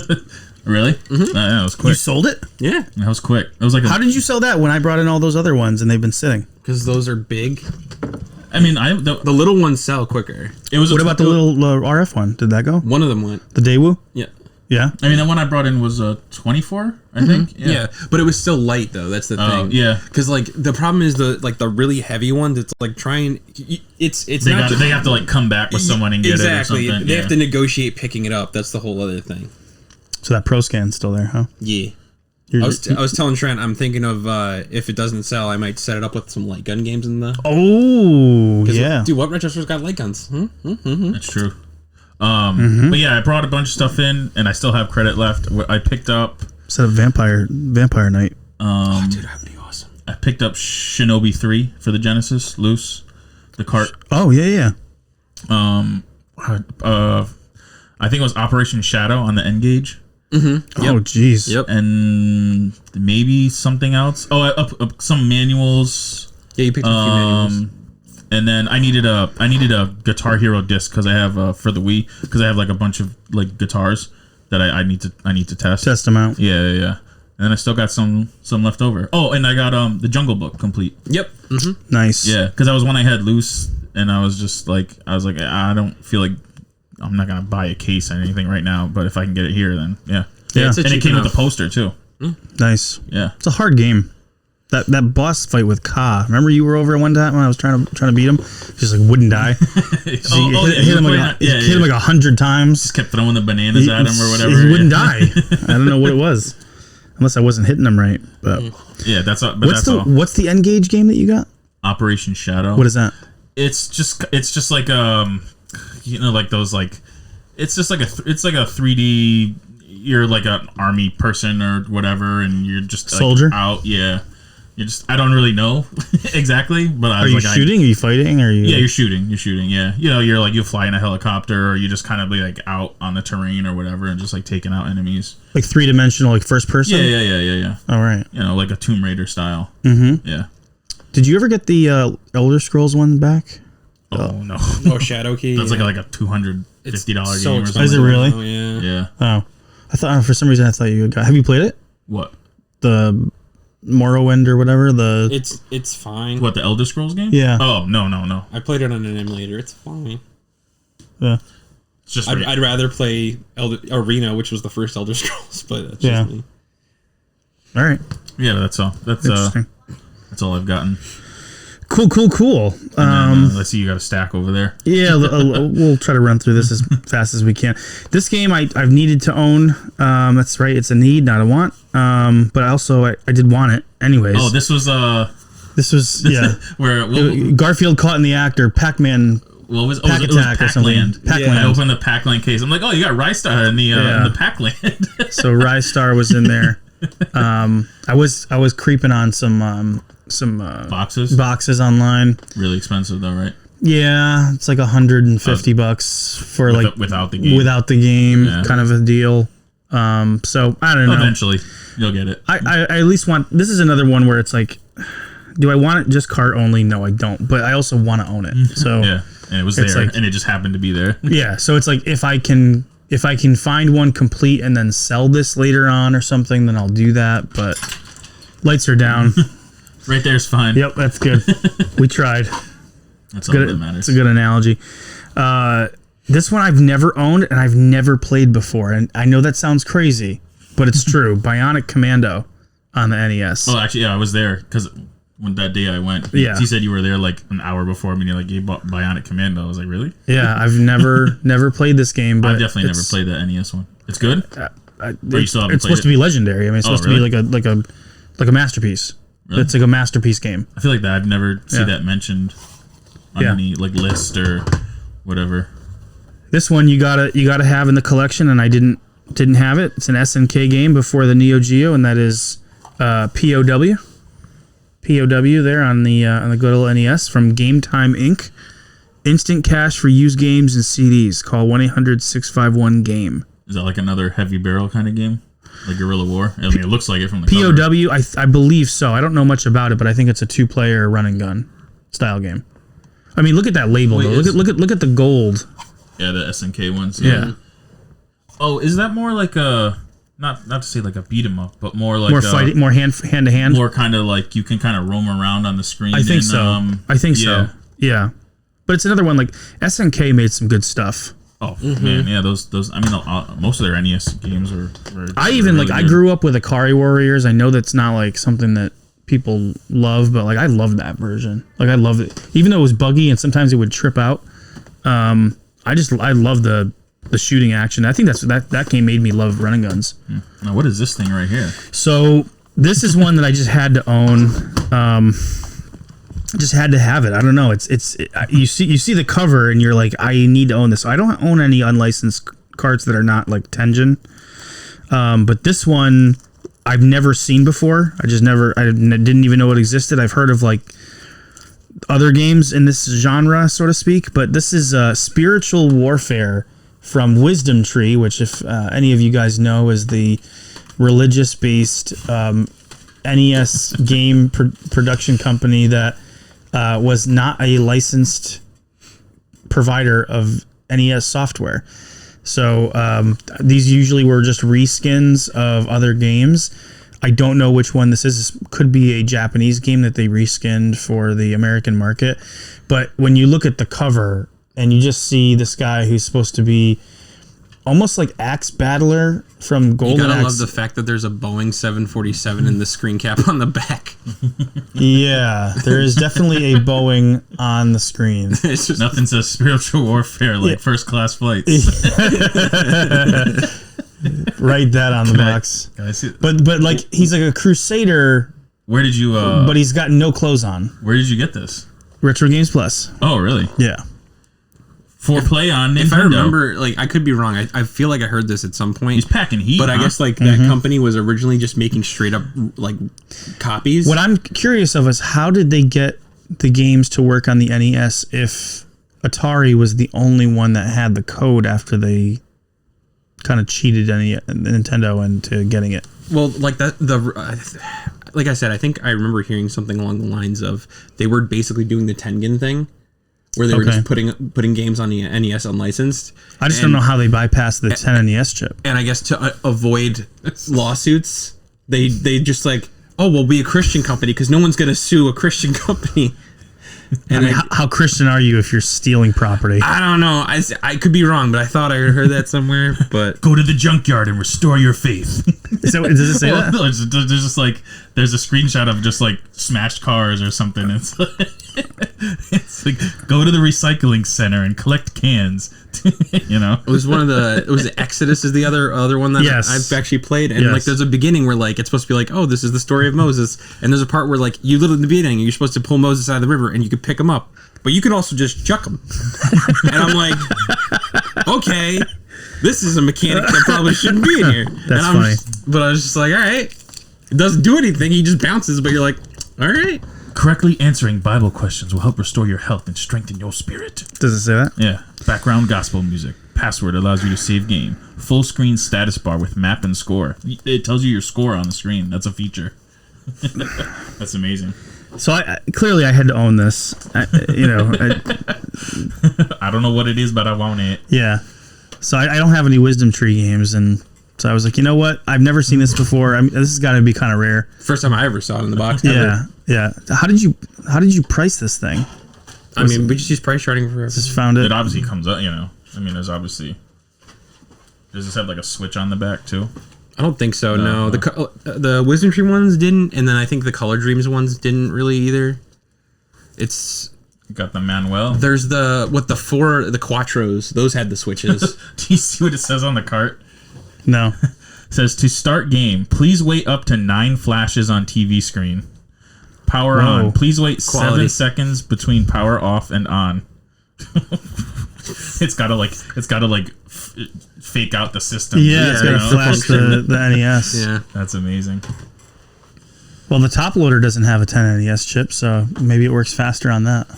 Really? Mm-hmm. That was quick. You sold it? Yeah. That was quick. It was like. How did you sell that when I brought in all those other ones and they've been sitting? Because those are big. I mean, the little ones sell quicker. It was. What about the little RF one? Did that go? One of them went. The Daewoo? Yeah. Yeah. I mean, the one I brought in was 24, I think. Yeah, but it was still light though. That's the thing. Yeah. Because like the problem is the really heavy ones. It's like trying. They have to like come back with someone and get it or something. They have to negotiate picking it up. That's the whole other thing. So that Pro Scan's still there, huh? Yeah. I was telling Trent, I'm thinking of if it doesn't sell, I might set it up with some light gun games in the. Oh yeah, dude, what retro store's got light guns? That's true. But yeah, I brought a bunch of stuff in, and I still have credit left. I picked up. Set up Vampire Night. Dude, that would be awesome. I picked up Shinobi 3 for the Genesis, loose. The cart. Oh yeah. I think it was Operation Shadow on the N-Gauge. Mm-hmm. Yep. Oh, jeez. Yep. And maybe something else. Oh, some manuals. Yeah, you picked up a few manuals. And then I needed a Guitar Hero disc because I have for the Wii because I have like a bunch of like guitars. that I need to test. Test them out. Yeah. And then I still got some left over. Oh, and I got the Jungle Book complete. Yep. Nice. Yeah, because that was one I had loose, and I was like, I don't feel like I'm not gonna buy a case or anything right now, but if I can get it here, then yeah. Yeah. And it came with the poster too. Nice. Yeah. It's a hard game. That boss fight with Ka. Remember you were over at one time when I was trying to beat him? Just like wouldn't die. Hit him like 100 times. Just kept throwing the bananas at him or whatever. He wouldn't die. I don't know what it was, unless I wasn't hitting him right. But yeah, that's all. What's the N-Gage game that you got? Operation Shadow. What is that? It's just like like those like it's just like it's like a 3D. You're like an army person or whatever, and you're just like, soldier out. Yeah. I don't really know exactly, but are you shooting? Are you fighting? Are you? Yeah, you're shooting. Yeah, you fly in a helicopter, or you just kind of be like out on the terrain or whatever, and just like taking out enemies. Like 3-dimensional, like first person. Yeah. All right. Like a Tomb Raider style. Mm-hmm. Yeah. Did you ever get the Elder Scrolls one back? Oh no. Oh, Shadow Key. That's like a $250 game or something. Is it really? Oh yeah. Yeah. Oh, I thought for some reason I thought you got. Have you played it? What? The Morrowind or whatever. It's fine. What, the Elder Scrolls game? Yeah. Oh no. I played it on an emulator. It's fine. Yeah. It's just I'd rather play Arena, which was the first Elder Scrolls, but that's Yeah. just me. All right. Yeah, that's all. That's all I've gotten. Cool. I see you got a stack over there. Yeah, we'll try to run through this as fast as we can. This game I've needed to own. That's right. It's a need, not a want. But I did want it anyways. Oh, this was yeah. where Garfield caught in the act, or Pac-Man. What was Pack it was Attack or something. Pac-Land. Pac-Land. I opened the Pac-Land case. I'm like, oh, you got Rystar in the Pac-Land. So Rystar was in there. I was creeping on some boxes online. Really expensive though, right? Yeah, it's like $150 for without the game, Yeah. kind of a deal. So I don't know. Eventually, you'll get it. I at least want. This is another one where it's like, do I want it just cart only? No, I don't. But I also want to own it. So yeah, and it was there, and it just happened to be there. Yeah, so it's like if I can find one complete and then sell this later on or something, then I'll do that. But lights are down. Right there's fine. Yep, that's good. We tried. That's all that matters. It's a good analogy. This one I've never owned and I've never played before, and I know that sounds crazy, but it's true. Bionic Commando on the NES. Oh, actually, yeah, I was there because when that day I went, he said you were there like an hour before me. And you're like, you bought Bionic Commando. I was like, really? Yeah, I've never played this game, but I've definitely never played that NES one. It's good. It's supposed to be legendary. I mean, it's supposed to be like a masterpiece. Really? It's like a masterpiece game. I feel like that I've never seen that mentioned on any like list or whatever. This one you gotta have in the collection, and I didn't have it. It's an SNK game before the Neo Geo, and that is POW. POW there on the good old NES from Game Time Inc. Instant cash for used games and CDs. Call 1-800-651-GAME. Is that like another heavy barrel kind of game? Like Guerrilla War? I mean, it looks like it from the POW, cover. I believe so. I don't know much about it, but I think it's a 2-player run and gun style game. I mean, look at that label though. Look at the gold. Yeah, the SNK ones. Yeah. Oh, is that more like a not to say like a beat 'em up, but more like fighting, more hand to hand, more kind of like you can kind of roam around on the screen. I think so. So. Yeah, but it's another one like SNK made some good stuff. Oh man, yeah, those. I mean, most of their NES games were I grew up with Akari Warriors. I know that's not like something that people love, but like I love that version. Like I love it, even though it was buggy and sometimes it would trip out. I love the shooting action. I think that game made me love running guns. Now what is this thing right here? So this is one that I just had to own. Just had to have it. I don't know. You see the cover and you're like, I need to own this. So I don't own any unlicensed cards that are not like Tengen. But this one I've never seen before. I didn't even know it existed. I've heard of like other games in this genre, so to speak. But this is Spiritual Warfare from Wisdom Tree, which if any of you guys know is the religious-based NES game production company that was not a licensed provider of NES software. So these usually were just reskins of other games. I don't know which one this is. This could be a Japanese game that they reskinned for the American market. But when you look at the cover and you just see this guy who's supposed to be almost like Axe Battler from Golden Axe. You gotta love the fact that there's a Boeing 747 in the screen cap on the back. Yeah, there is definitely a Boeing on the screen. It's just Nothing says spiritual warfare like first class flights. Write that on the box. Can I see? But like he's like a crusader, Where did you? but he's got no clothes on. Where did you get this? Retro Games Plus. Oh, really? Yeah. For play on Nintendo. if I remember, like I could be wrong. I feel like I heard this at some point. He's packing heat. But I guess like that company was originally just making straight up like copies. What I'm curious of is how did they get the games to work on the NES if Atari was the only one that had the code after they kind of cheated Nintendo into getting it? Well, like that like I said, I think I remember hearing something along the lines of they were basically doing the Tengen thing, where they were just putting games on the NES unlicensed. I just don't know how they bypassed the 10 NES chip. And I guess to avoid lawsuits, they just like, oh, we'll be a Christian company because no one's gonna sue a Christian company. And I mean, how Christian are you if you're stealing property? I don't know. I could be wrong, but I thought I heard that somewhere. But Go to the junkyard and restore your faith. Does it say that? No, there's just like there's a screenshot of just like smashed cars or something. It's like go to the recycling center and collect cans. You know, it was Exodus is the other one that I've actually played, and like there's a beginning where like it's supposed to be like, oh, this is the story of Moses, and there's a part where like you live in the beginning, you're supposed to pull Moses out of the river and you could pick him up, but you can also just chuck him. And I'm like, okay, this is a mechanic that probably shouldn't be in here. That's funny. But I was just like, all right, it doesn't do anything. He just bounces, but you're like, all right. correctly answering Bible questions will help restore your health and strengthen your spirit. Does it say that? Yeah. Background gospel music. Password allows you to save game. Full screen status bar with map and score. It tells you your score on the screen. That's a feature. That's amazing. So clearly I had to own this. I don't know what it is, but I want it. Yeah. So I don't have any Wisdom Tree games, and so I was like, you know what? I've never seen this before. I mean, this has got to be kind of rare. First time I ever saw it in the box. Yeah, yeah. How did you price this thing? I mean, we just use price charting for. Just found it. It obviously comes up, you know. I mean, there's obviously. Does this have like a switch on the back too? I don't think so. No. The Wisdom Tree ones didn't, and then I think the Color Dreams ones didn't really either. It's got the Manuel. There's the Quattros. Those had the switches. Do you see what it says on the cart? No. It says to start game, please wait up to 9 flashes on TV screen. Power on. Please wait Quality. 7 seconds between power off and on. It's gotta fake out the system. Yeah, it's gotta flash the NES. Yeah, that's amazing. Well, the top loader doesn't have a 10 NES chip, so maybe it works faster on that.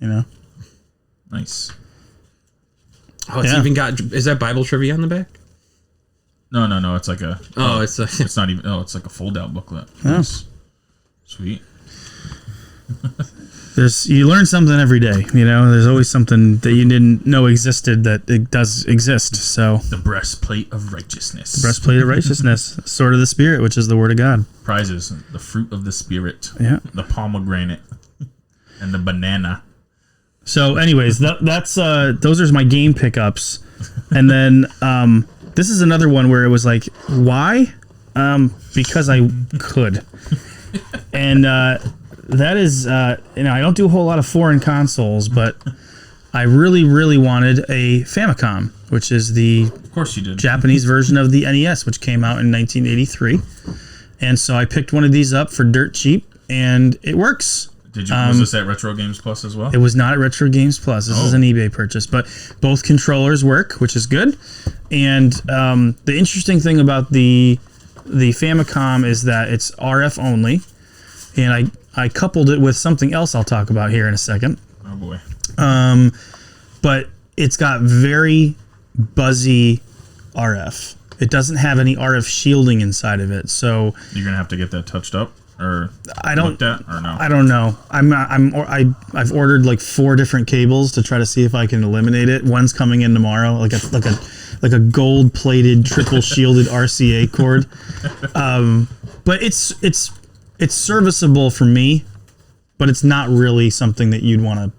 You know. Nice. Oh, it's even got. Is that Bible trivia on the back? No. It's like a. It's not even. Oh, it's like a fold-out booklet. Oh. Nice. Sweet. You learn something every day. You know, there's always something that you didn't know existed that it does exist. So the breastplate of righteousness. The breastplate of righteousness, sword of the Spirit, which is the word of God. Prizes: the fruit of the Spirit. Yeah. The pomegranate and the banana. So, anyways, that's those are my game pickups, and then this is another one where it was like, why? Because I could, and that is I don't do a whole lot of foreign consoles, but I really, really wanted a Famicom, which is the of course you did Japanese version of the NES, which came out in 1983, and so I picked one of these up for dirt cheap, and it works. Did you? Was this at Retro Games Plus as well? It was not at Retro Games Plus. This is an eBay purchase, but both controllers work, which is good. And the interesting thing about the Famicom is that it's RF only, and I coupled it with something else I'll talk about here in a second. Oh boy. But it's got very buzzy RF. It doesn't have any RF shielding inside of it, so you're gonna have to get that touched up. or I don't. looked at, or no? I don't know. I've ordered like 4 different cables to try to see if I can eliminate it. One's coming in tomorrow, like a gold plated triple shielded RCA cord. But it's serviceable for me, but it's not really something that you'd want to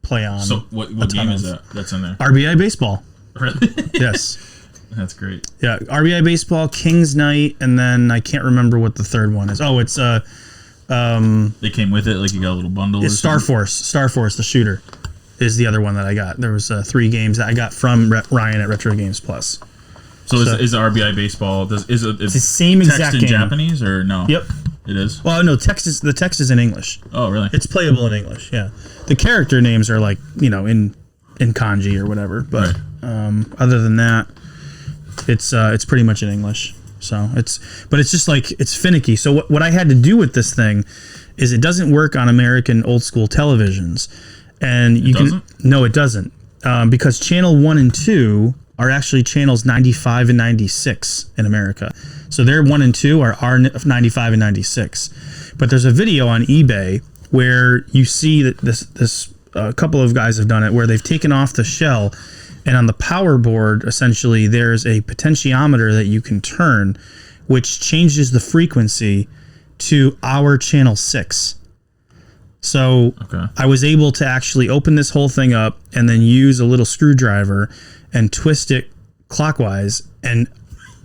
play on. So what game is that that's in there? RBI Baseball. Really? Yes. That's great. Yeah, RBI Baseball, King's Knight, and then I can't remember what the third one is. Oh, it's They came with it, like you got a little bundle. it's Star Force. Star Force, the shooter, is the other one that I got. There was 3 games that I got from Ryan at Retro Games Plus. So is RBI Baseball? Is it It's the same exact text in game. Japanese or no? Yep. It is. Well, no, the text is in English. Oh, really? It's playable in English. Yeah, the character names are like in kanji or whatever. But other than that, it's pretty much in English. So it's just like it's finicky. So what I had to do with this thing is it doesn't work on American old school televisions, and it doesn't because channel 1 and 2 are actually channels 95 and 96 in America. So their 1 and 2 are 95 and 96. But there's a video on eBay where you see that this a couple of guys have done it where they've taken off the shell, and on the power board essentially there's a potentiometer that you can turn, which changes the frequency to our channel 6. So I was able to actually open this whole thing up and then use a little screwdriver and twist it clockwise, and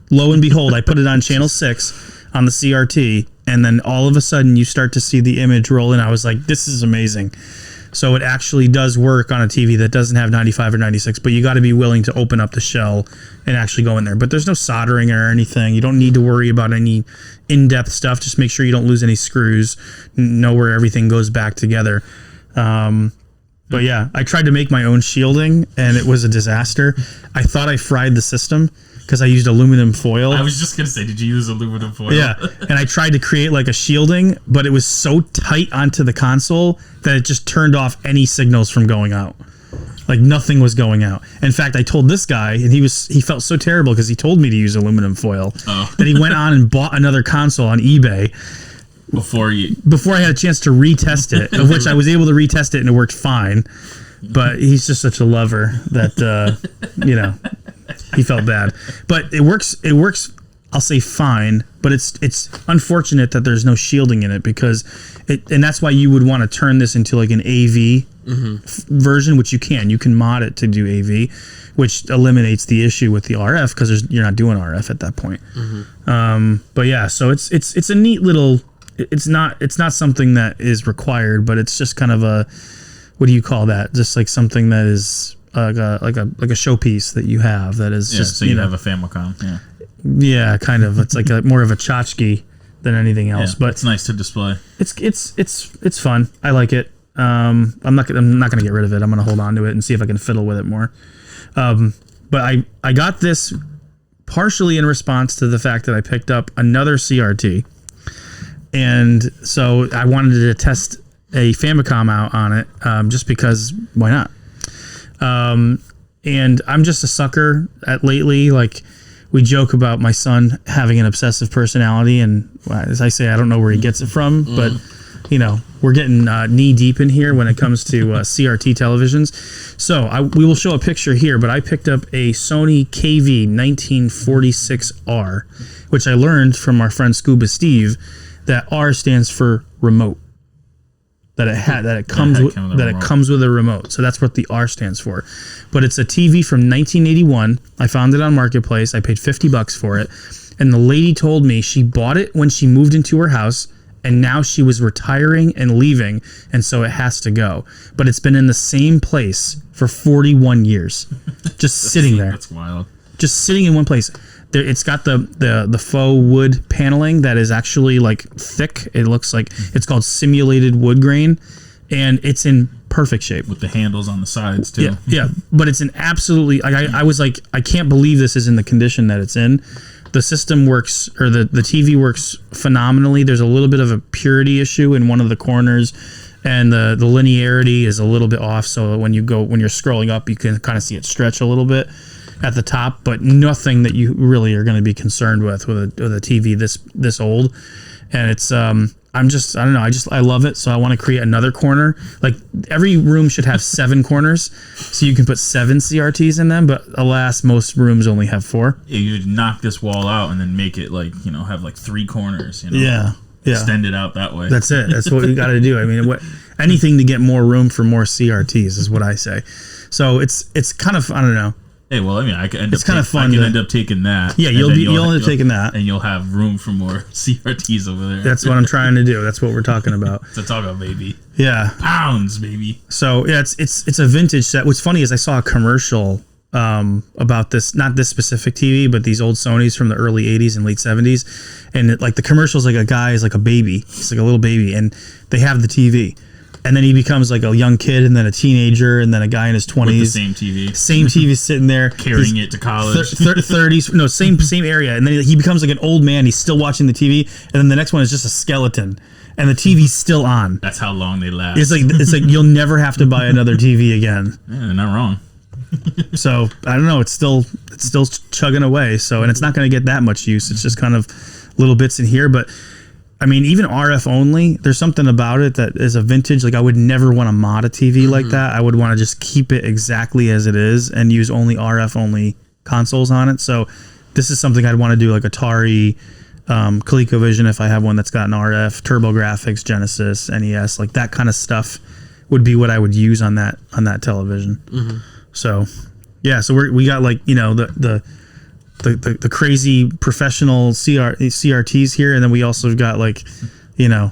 lo and behold, I put it on channel 6 on the CRT, and then all of a sudden you start to see the image roll in. I was like, this is amazing. So it actually does work on a TV that doesn't have 95 or 96, but you got to be willing to open up the shell and actually go in there. But there's no soldering or anything. You don't need to worry about any in-depth stuff. Just make sure you don't lose any screws. Know where everything goes back together. But yeah, I tried to make my own shielding, and it was a disaster. I thought I fried the system because I used aluminum foil. I was just going to say, did you use aluminum foil? Yeah, and I tried to create like a shielding, but it was so tight onto the console that it just turned off any signals from going out. Like nothing was going out. In fact, I told this guy, and he felt so terrible because he told me to use aluminum foil that he went on and bought another console on eBay before I had a chance to retest it, of which I was able to retest it and it worked fine. But he's just such a lover that he felt bad. But it works. I'll say fine, but it's unfortunate that there's no shielding in it and that's why you would want to turn this into like an AV version, which you can mod it to do AV, which eliminates the issue with the RF because you're not doing RF at that point. But yeah, so it's a neat little. It's not something that is required, but it's just kind of a, what do you call that? Just like something that is like a showpiece that you have that is just. So you have a Famicom. Yeah. Yeah, kind of. It's like more of a tchotchke than anything else, but it's nice to display. It's fun. I like it. I'm not gonna get rid of it. I'm gonna hold on to it and see if I can fiddle with it more. But I got this partially in response to the fact that I picked up another CRT. And so I wanted to test a Famicom out on it, just because why not? And I'm just a sucker at lately. Like we joke about my son having an obsessive personality, and as I say, I don't know where he gets it from, but we're getting knee deep in here when it comes to CRT televisions. So we will show a picture here, but I picked up a Sony KV 1946R, which I learned from our friend Scuba Steve. That R stands for remote. That it comes with a remote. So that's what the R stands for. But it's a TV from 1981. I found it on Marketplace. I paid $50 for it. And the lady told me she bought it when she moved into her house, and now she was retiring and leaving, and so it has to go. But it's been in the same place for 41 years. Just sitting there. That's wild. Just sitting in one place. It's got the faux wood paneling that is actually like thick. It looks like it's called simulated wood grain, and it's in perfect shape with the handles on the sides too. Yeah. But it's an absolutely. I was like, I can't believe this is in the condition that it's in. The system works, or the TV works phenomenally. There's a little bit of a purity issue in one of the corners, and the linearity is a little bit off. So when you're scrolling up, you can kind of see it stretch a little bit at the top, but nothing that you really are going to be concerned with a TV this old. And it's I don't know. I love it. So I want to create another corner. Like every room should have 7 corners, so you can put 7 CRTs in them. But alas, most rooms only have 4. Yeah, you'd knock this wall out and then make it like, have like 3 corners. Yeah. Extend it out that way. That's it. That's what we got to do. I mean, anything to get more room for more CRTs is what I say. So it's kind of, I don't know. Hey, well, I mean, I could end it's kind of fun. I can end up taking that. Yeah, you'll end up taking that, and you'll have room for more CRTs over there. That's what I'm trying to do. That's what we're talking about. So talk about, baby. Yeah, pounds, baby. So yeah, it's a vintage set. What's funny is I saw a commercial about this, not this specific TV, but these old Sonys from the early 80s and late 70s, and the commercial's like a guy is like a baby. He's like a little baby, and they have the TV. And then he becomes like a young kid, and then a teenager, and then a guy in his 20s. With the same TV. Same TV sitting there. Carrying it to college. 30s. No, same area. And then he becomes like an old man. He's still watching the TV. And then the next one is just a skeleton. And the TV's still on. That's how long they last. It's like you'll never have to buy another TV again. Yeah, they're not wrong. So, I don't know. It's still chugging away. So, and it's not going to get that much use. It's just kind of little bits in here. But I mean, even RF only, there's something about it that is a vintage. Like I would never want to mod a TV like that. I would want to just keep it exactly as it is and use only RF only consoles on it. So this is something I'd want to do, like Atari, ColecoVision if I have one that's got an RF, TurboGrafx, Genesis, NES, like that kind of stuff would be what I would use on that television. Mm-hmm. So yeah, so we got like, the crazy professional CRTs here, and then we also got like, I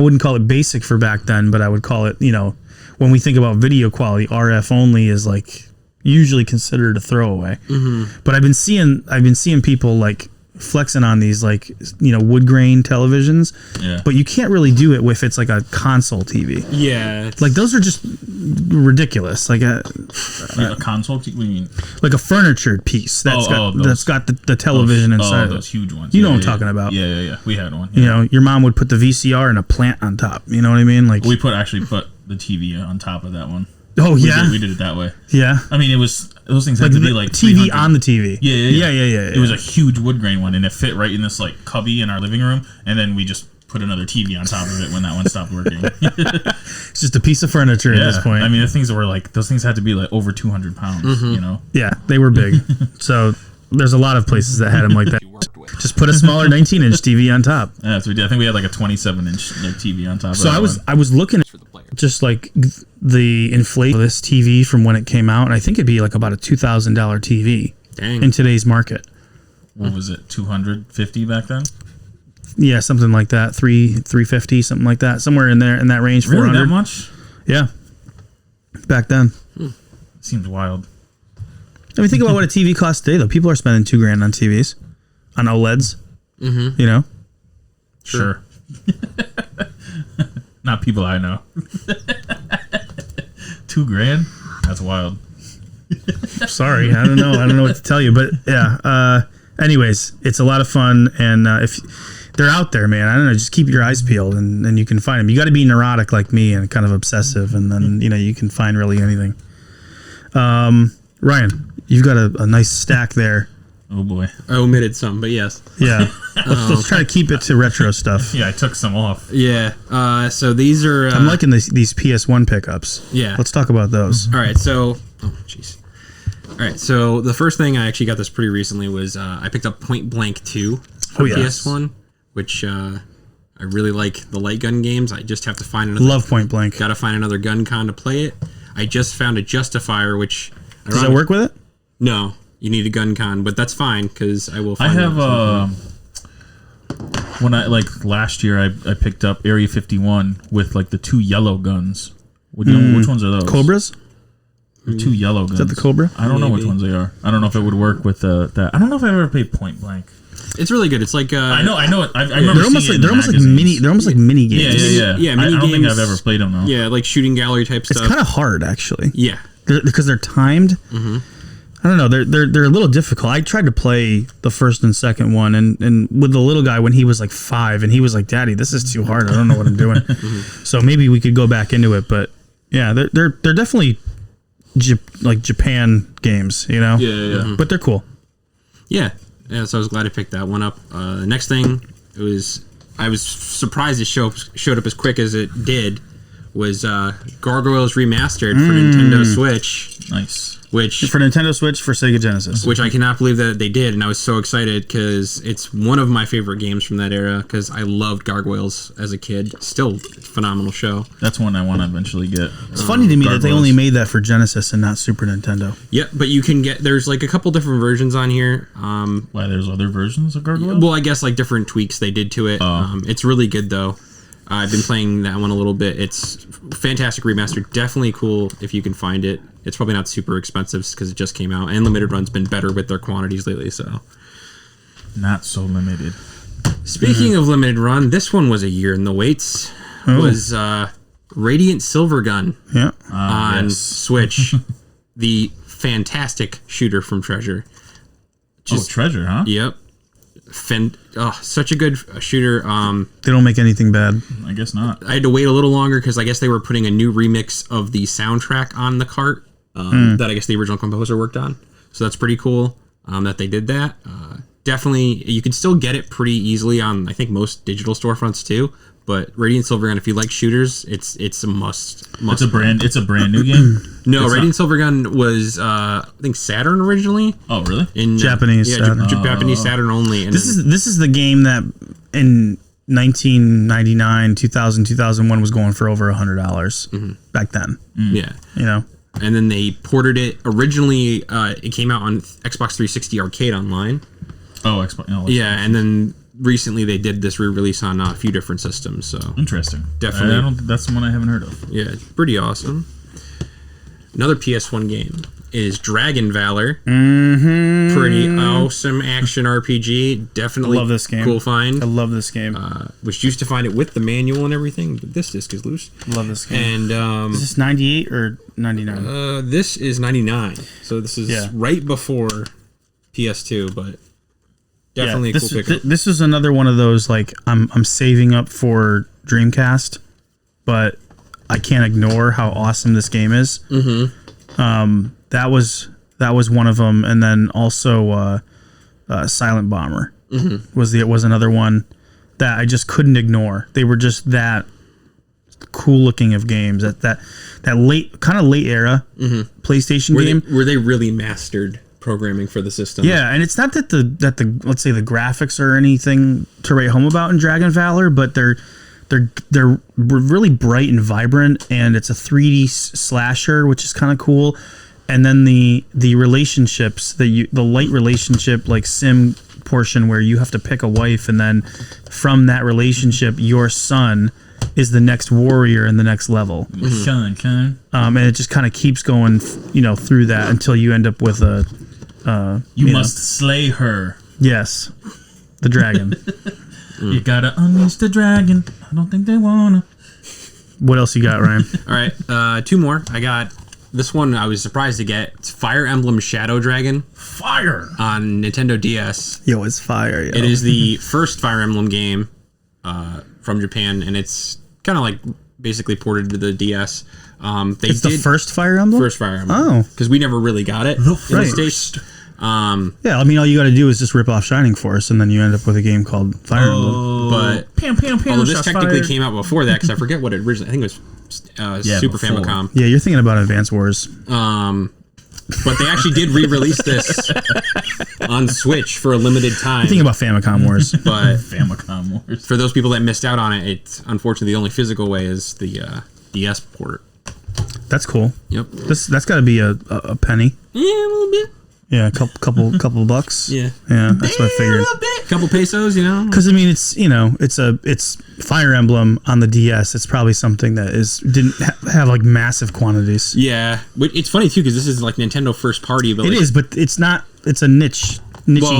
wouldn't call it basic for back then, but I would call it, when we think about video quality, RF only is like usually considered a throwaway. Mm-hmm. But I've been seeing people like flexing on these like wood grain televisions, but you can't really do it if it's like a console TV. Yeah, like those are just ridiculous. Like a console TV. What do you mean? Like a furniture piece that's got the television inside. Those huge ones. You know what I'm talking about? Yeah. We had one. Yeah. Your mom would put the VCR and a plant on top. You know what I mean? Like we actually put the TV on top of that one. Oh yeah, we did it that way. Yeah, I mean those things had to be like TV on the TV. Yeah. It was a huge wood grain one, and it fit right in this like cubby in our living room. And then we just put another TV on top of it when that one stopped working. It's just a piece of furniture at this point. I mean, those things had to be like over 200 pounds. Mm-hmm. Yeah, they were big. So there's a lot of places that had them like that. Just put a smaller 19-inch TV on top. Yeah, so I think we had like a 27-inch like TV on top. So I was looking at just like the inflation of this TV from when it came out, and I think it'd be like about a $2,000 TV in today's market. What was it? 250 back then? Yeah, something like that. 350, something like that. Somewhere in there in that range. Really, 400. that much? Yeah. Back then. Seems wild. I mean, think about what a TV costs today, though. People are spending $2,000 on TVs, on OLEDs. Mm-hmm. Sure. Not people I know. $2,000? That's wild. Sorry, I don't know what to tell you, but yeah. Anyways, it's a lot of fun, and if they're out there, man, I don't know, just keep your eyes peeled, and you can find them. You got to be neurotic like me and kind of obsessive, and then you can find really anything. Ryan, you've got a nice stack there. Oh boy, I omitted some, but yes. Yeah, let's try to keep it to retro stuff. Yeah, I took some off. Yeah, so these are. I'm liking these PS1 pickups. Yeah, let's talk about those. All right, so All right, so the first thing I actually got this pretty recently was I picked up Point Blank 2 for PS1, which I really like the light gun games. I just have to find another. Love Point Blank. Got to find another gun con to play it. I just found a Justifier, which does that work with it? No. You need a gun con, but that's fine because I will find I have when I last year I picked up Area 51 with like the 2 yellow guns. Which ones are those? Cobras? 2 yellow guns. Is that the Cobra? I don't know which ones they are. I don't know if it would work with that. I don't know if I've ever played Point Blank. It's really good. It's like I know it. I remember they're almost like mini mini games. Yeah. Mini I don't games, think I've ever played them though. Yeah, like shooting gallery type stuff. It's kind of hard actually. Yeah, because they're timed. Mm-hmm. I don't know. They're a little difficult. I tried to play the first and second one, and with the little guy when he was like 5, and he was like, "Daddy, this is too hard. I don't know what I'm doing." So maybe we could go back into it. But yeah, they're definitely like Japan games, Yeah. But they're cool. Yeah. So I was glad I picked that one up. The next thing, it was I was surprised it showed up as quick as it did. Was Gargoyles Remastered for Nintendo Switch. Nice. Which for Nintendo Switch, for Sega Genesis. Which I cannot believe that they did, and I was so excited because it's one of my favorite games from that era because I loved Gargoyles as a kid. Still phenomenal show. That's one I want to eventually get. It's funny to me that they only made that for Genesis and not Super Nintendo. Yeah, but you can get, there's like a couple different versions on here. Why, there's other versions of Gargoyles? Well, I guess like different tweaks they did to it. It's really good though. I've been playing that one a little bit. It's fantastic remaster. Definitely cool if you can find it. It's probably not super expensive because it just came out, and limited run's been better with their quantities lately. So, not so limited. Speaking of limited run, this one was a year in the waits. Was Radiant Silvergun on Switch, the fantastic shooter from Treasure. Treasure, huh? Yep. Such a good shooter. They don't make anything bad. I guess not. I had to wait a little longer because I guess they were putting a new remix of the soundtrack on the cart that I guess the original composer worked on. So that's pretty cool that they did that. Definitely, you can still get it pretty easily on I think most digital storefronts too. But Radiant Silvergun, if you like shooters, it's a must. It's a brand new game. No, Radiant Silvergun was I think Saturn originally. Oh, really? In Japanese Saturn. Japanese Saturn only. And this is the game that in 1999, 2000, 2001 was going for over $100 back then. Yeah, you know. And then they ported it. Originally, it came out on Xbox 360 Arcade Online. Oh, Xbox. Oh, yeah, and then recently they did this re-release on a few different systems. So interesting. Definitely, that's one I haven't heard of. Yeah, it's pretty awesome. Another PS1 game is Dragon Valor. Pretty awesome action RPG. Definitely I love this game. Cool find. I love this game. Was used to find it with the manual and everything, but this disc is loose. Love this game. And is this 98 or 99? This is 99. So this is right before PS2, but definitely a cool pickup. This is another one of those like I'm saving up for Dreamcast, but I can't ignore how awesome this game is. That was one of them, and then also Silent Bomber was another one that I just couldn't ignore. They were just that cool looking of games. That late era PlayStation game where they really mastered programming for the system. Yeah, and it's not that the let's say the graphics are anything to write home about in Dragon Valor, but they're really bright and vibrant, and it's a 3D slasher, which is kind of cool. And then the relationships, the light relationship like sim portion where you have to pick a wife, and then from that relationship your son is the next warrior in the next level. And it just kind of keeps going, through that until you end up with a you must slay her. Yes, the dragon. You gotta unleash the dragon. I don't think they wanna. What else you got, Ryan? All right, two more. I got this one. I was surprised to get. It's Fire Emblem Shadow Dragon. Fire on Nintendo DS. Yo, it's fire. Yo. It is the first Fire Emblem game from Japan, and it's kind of like basically ported to the DS. It's the first Fire Emblem. First Fire Emblem. because we never really got it in the States. Yeah, I mean, all you got to do is just rip off Shining Force, and then you end up with a game called Fire Emblem. But although this technically came out before that, because I forget what it originally. I think it was Super before. Famicom. Yeah, you're thinking about Advance Wars. But they actually did re-release this on Switch for a limited time. You're thinking about Famicom Wars. But Famicom Wars. For those people that missed out on it, it's unfortunately the only physical way is the DS port. That's cool. Yep. That's got to be a penny. Yeah, a little bit. Yeah, a couple bucks. Yeah. Yeah, that's what I figured. A couple pesos, Because I mean, it's Fire Emblem on the DS. It's probably something that didn't have like massive quantities. Yeah, it's funny too because this is like Nintendo first party, but it is, but it's not. It's a niche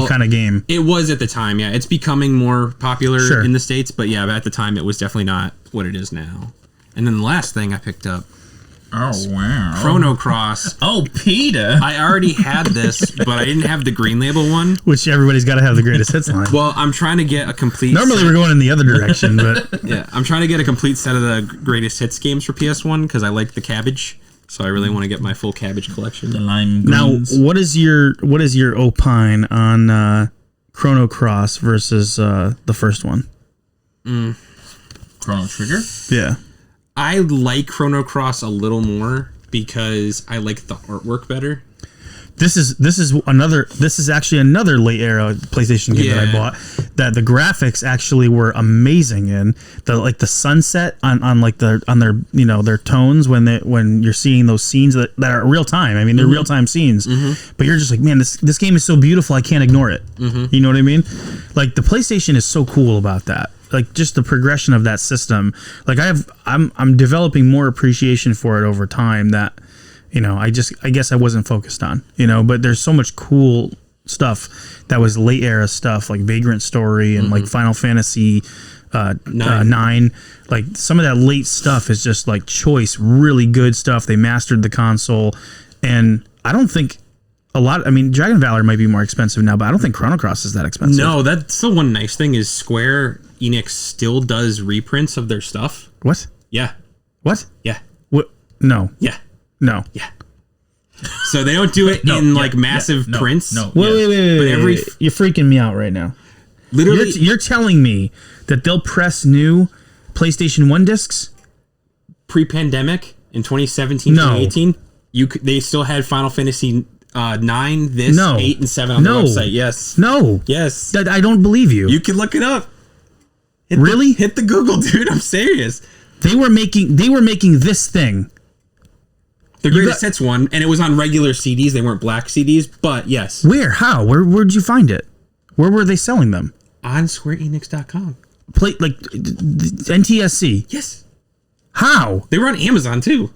kind of game. It was at the time. Yeah, it's becoming more popular in the States, but yeah, at the time it was definitely not what it is now. And then the last thing I picked up. Oh, wow. Chrono Cross. Oh, Peter. I already had this, but I didn't have the green label one. Which everybody's got to have the greatest hits line. Well, I'm trying to get a complete Normally we're going in the other direction, but... Yeah, I'm trying to get a complete set of the greatest hits games for PS1 because I like the cabbage. So I really want to get my full cabbage collection. The lime greens. Now, what is your opine on Chrono Cross versus the first one? Chrono Trigger? Yeah. I like Chrono Cross a little more because I like the artwork better. This is actually another late era PlayStation game that I bought, that the graphics actually were amazing in. The sunset on their their tones when you're seeing those scenes that are real time. I mean, they're real time scenes, but you're just like, man, this game is so beautiful, I can't ignore it. You know what I mean? Like, the PlayStation is so cool about that. Like, just the progression of that system. Like, I'm developing more appreciation for it over time that, I guess I wasn't focused on, but there's so much cool stuff that was late era stuff, like Vagrant Story and like Final Fantasy 9. Like, some of that late stuff is just like choice, really good stuff. They mastered the console, and I don't think Dragon Valor might be more expensive now, but I don't think Chrono Cross is that expensive. No, that's the one nice thing is Square Enix still does reprints of their stuff. What? Yeah. What? Yeah. What? No. Yeah. No. Yeah. So they don't do it in massive prints. Wait. You're freaking me out right now. Literally, you're telling me that they'll press new PlayStation 1 discs pre-pandemic in 2017, 2018. They still had Final Fantasy 9, 8, and 7 on the website. Yes. No. Yes. I don't believe you. You can look it up. Really? Hit the Google, dude. I'm serious. They were making this thing. The Greatest Hits one, and it was on regular CDs. They weren't black CDs, but yes. Where? How? Where'd you find it? Where were they selling them? On SquareEnix.com. NTSC? Yes. How? They were on Amazon, too.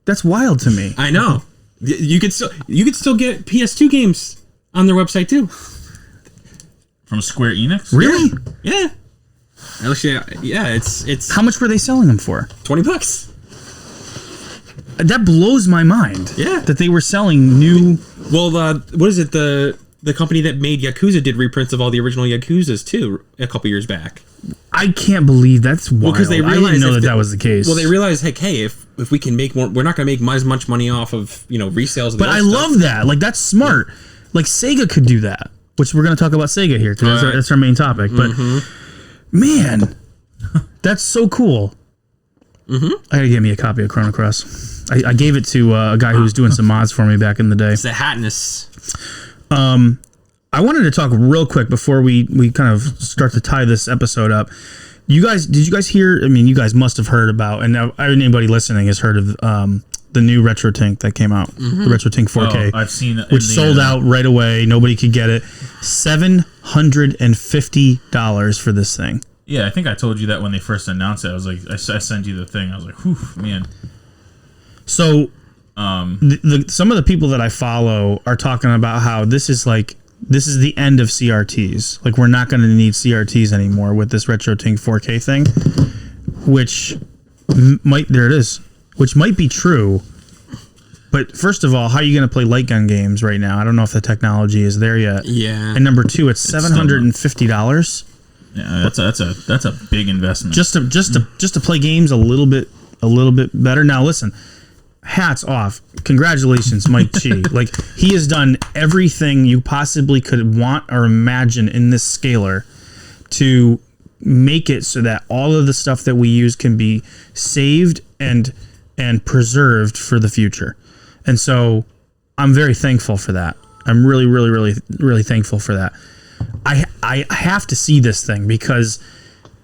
That's wild to me. I know. You could still get PS2 games on their website, too. From Square Enix? Really? Yeah. Actually, yeah, it's How much were they selling them for? $20. That blows my mind. Yeah. That they were selling new... Well, what is it? The company that made Yakuza did reprints of all the original Yakuzas, too, a couple years back. I can't believe that's wild. Well, because they realized I didn't know that was the case. Well, they realized, hey, if we can make more, we're not going to make as much money off of, resales of the But I love that. Like, that's smart. Yeah. Like, Sega could do that, which we're going to talk about Sega here, because that's our main topic. But, man, that's so cool. I gotta get me a copy of Chrono Cross. I gave it to a guy who was doing some mods for me back in the day. It's the Hatness. I wanted to talk real quick before we kind of start to tie this episode up. Did you guys hear? I mean, you guys must have heard about, and anybody listening has heard of the new Retrotink that came out, the Retrotink 4K. Oh, I've seen it, which sold out right away. Nobody could get it. $750 for this thing. Yeah, I think I told you that when they first announced it. I was like, I sent you the thing. I was like, whew, man. So, some of the people that I follow are talking about how this is the end of CRTs. Like, we're not going to need CRTs anymore with this Retrotink 4K thing, which might be true. But first of all, how are you going to play light gun games right now? I don't know if the technology is there yet. Yeah. And number two, it's $750. Yeah, that's a big investment. Just to play games a little bit better. Now listen, hats off. Congratulations, Mike Chi. Like, he has done everything you possibly could want or imagine in this scaler to make it so that all of the stuff that we use can be saved and preserved for the future. And so I'm very thankful for that. I'm really, really, really, really thankful for that. I have to see this thing, because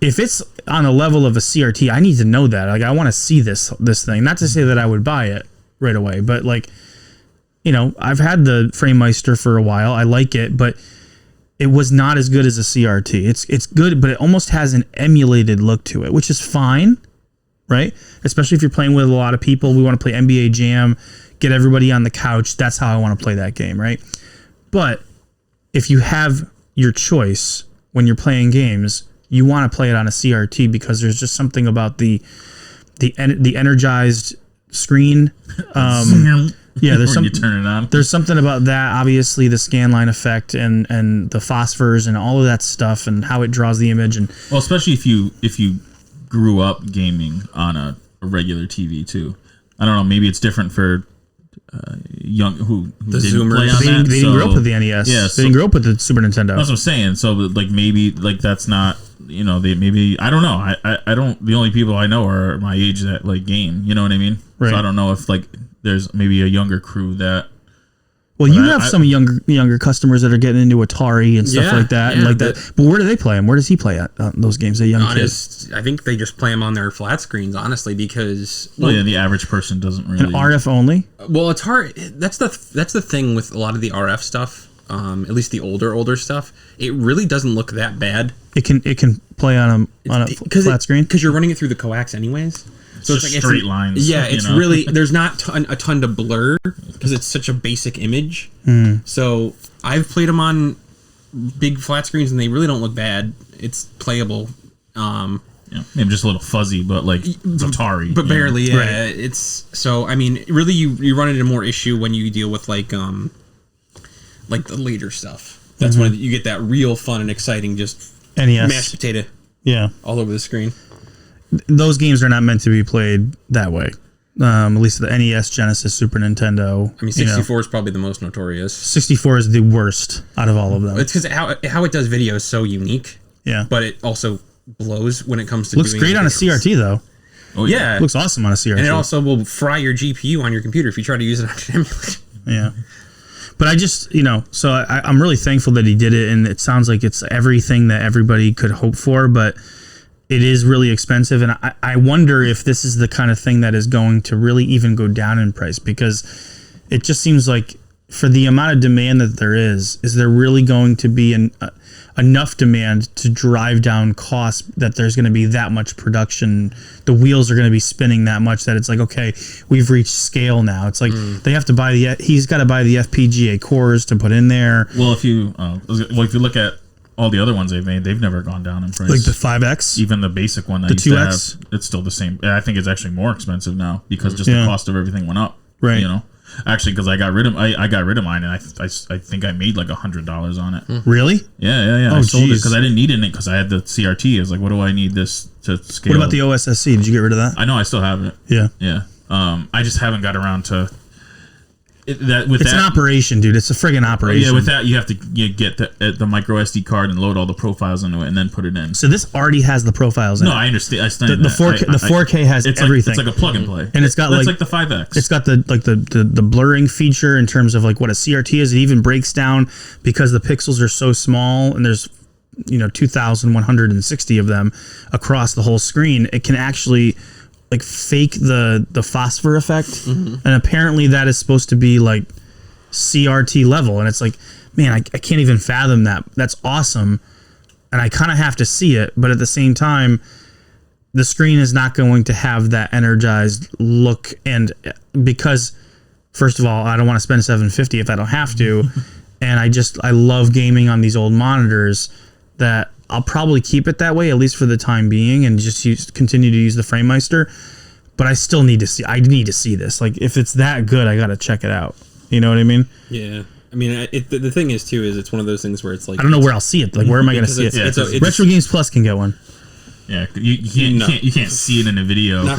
if it's on a level of a CRT, I need to know that. Like, I want to see this thing. Not to say that I would buy it right away, but I've had the FrameMeister for a while. I like it, but it was not as good as a CRT. It's good, but it almost has an emulated look to it, which is fine, right? Especially if you're playing with a lot of people. We want to play NBA Jam, get everybody on the couch. That's how I want to play that game, right? But if you have your choice when you're playing games, you want to play it on a CRT, because there's just something about the energized screen. Yeah, there's when you turn it on. There's something about that. Obviously, the scanline effect and the phosphors and all of that stuff, and how it draws the image. And well, especially if you grew up gaming on a regular TV too. I don't know. Maybe it's different for young who The didn't Zoomers. play on that. They didn't grow up with the NES. Yeah, They didn't grow up with the Super Nintendo. That's what I'm saying. So like maybe like that's not, you know, they maybe, I don't know. I don't, the only people I know are my age that like game, you know what I mean? Right. So I don't know if like there's maybe a younger crew that. Well, you have some younger customers that are getting into Atari and stuff like that, and like that. But where do they play them? Where does he play at those games? The young kids. I think they just play them on their flat screens, honestly, because Well, yeah, the average person doesn't really. And RF only. well, it's hard. That's the thing with a lot of the RF stuff. At least the older stuff. It really doesn't look that bad. It can play on a flat screen because you're running it through the coax anyways. So it's like straight lines. Yeah, it's really there's not a ton to blur because it's such a basic image. So I've played them on big flat screens and they really don't look bad. It's playable. Yeah, maybe just a little fuzzy, but like it's Atari, but barely. Know? Yeah, right. It's so. I mean, really, you run into more issue when you deal with like the later stuff. That's when you get that real fun and exciting, just NES mashed potato. Yeah, all over the screen. Those games are not meant to be played that way. At least the NES, Genesis, Super Nintendo. I mean, 64 is probably the most notorious. 64 is the worst out of all of them. It's because how it does video is so unique. Yeah, but it also blows when it comes to. Looks great on a CRT though. Oh yeah, looks awesome on a CRT. And it also will fry your GPU on your computer if you try to use it on an emulator. Yeah. But I just, so I'm really thankful that he did it, and it sounds like it's everything that everybody could hope for, but it is really expensive, and I wonder if this is the kind of thing that is going to really even go down in price, because it just seems like for the amount of demand that there is there really going to be enough demand to drive down costs that there's going to be that much production, the wheels are going to be spinning that much that it's like, okay, we've reached scale now. It's like they have to he's got to buy the FPGA cores to put in there. Well, if you look at all the other ones they've made, they've never gone down in price. Like the 5X? Even the basic one that the used to 2X? have, it's still the same. I think it's actually more expensive now because just the cost of everything went up. Right. Actually, because I got rid of mine, and I think I made like $100 on it. Really? Yeah. Oh, I sold it geez. because I didn't need it because I had the CRT. I was like, what do I need this to scale? What about the OSSC? Did you get rid of that? I know I still have it. Yeah. Yeah. I just haven't got around to It's an operation, dude. It's a friggin' operation. Yeah, with that you have to get the micro SD card and load all the profiles into it and then put it in. So this already has the profiles in it. No, I understand. The 4K has everything. It's like a plug and play. And it's got like the 5X. It's got the blurring feature in terms of like what a CRT is. It even breaks down because the pixels are so small and there's 2,160 of them across the whole screen. It can actually like fake the phosphor effect, and apparently that is supposed to be like CRT level, and it's like, man, I can't even fathom that. That's awesome, and I kind of have to see it, but at the same time, the screen is not going to have that energized look, and because first of all, I don't want to spend $750 if I don't have to, and I love gaming on these old monitors that I'll probably keep it that way, at least for the time being, and just continue to use the FrameMeister. But I still need to see. I need to see this. Like, if it's that good, I gotta check it out. You know what I mean? Yeah. I mean, the thing is too, is it's one of those things where it's like I don't know where I'll see it. Like, where am I gonna see it? Retro Games Plus can get one. Yeah, you can't see it in a video. Not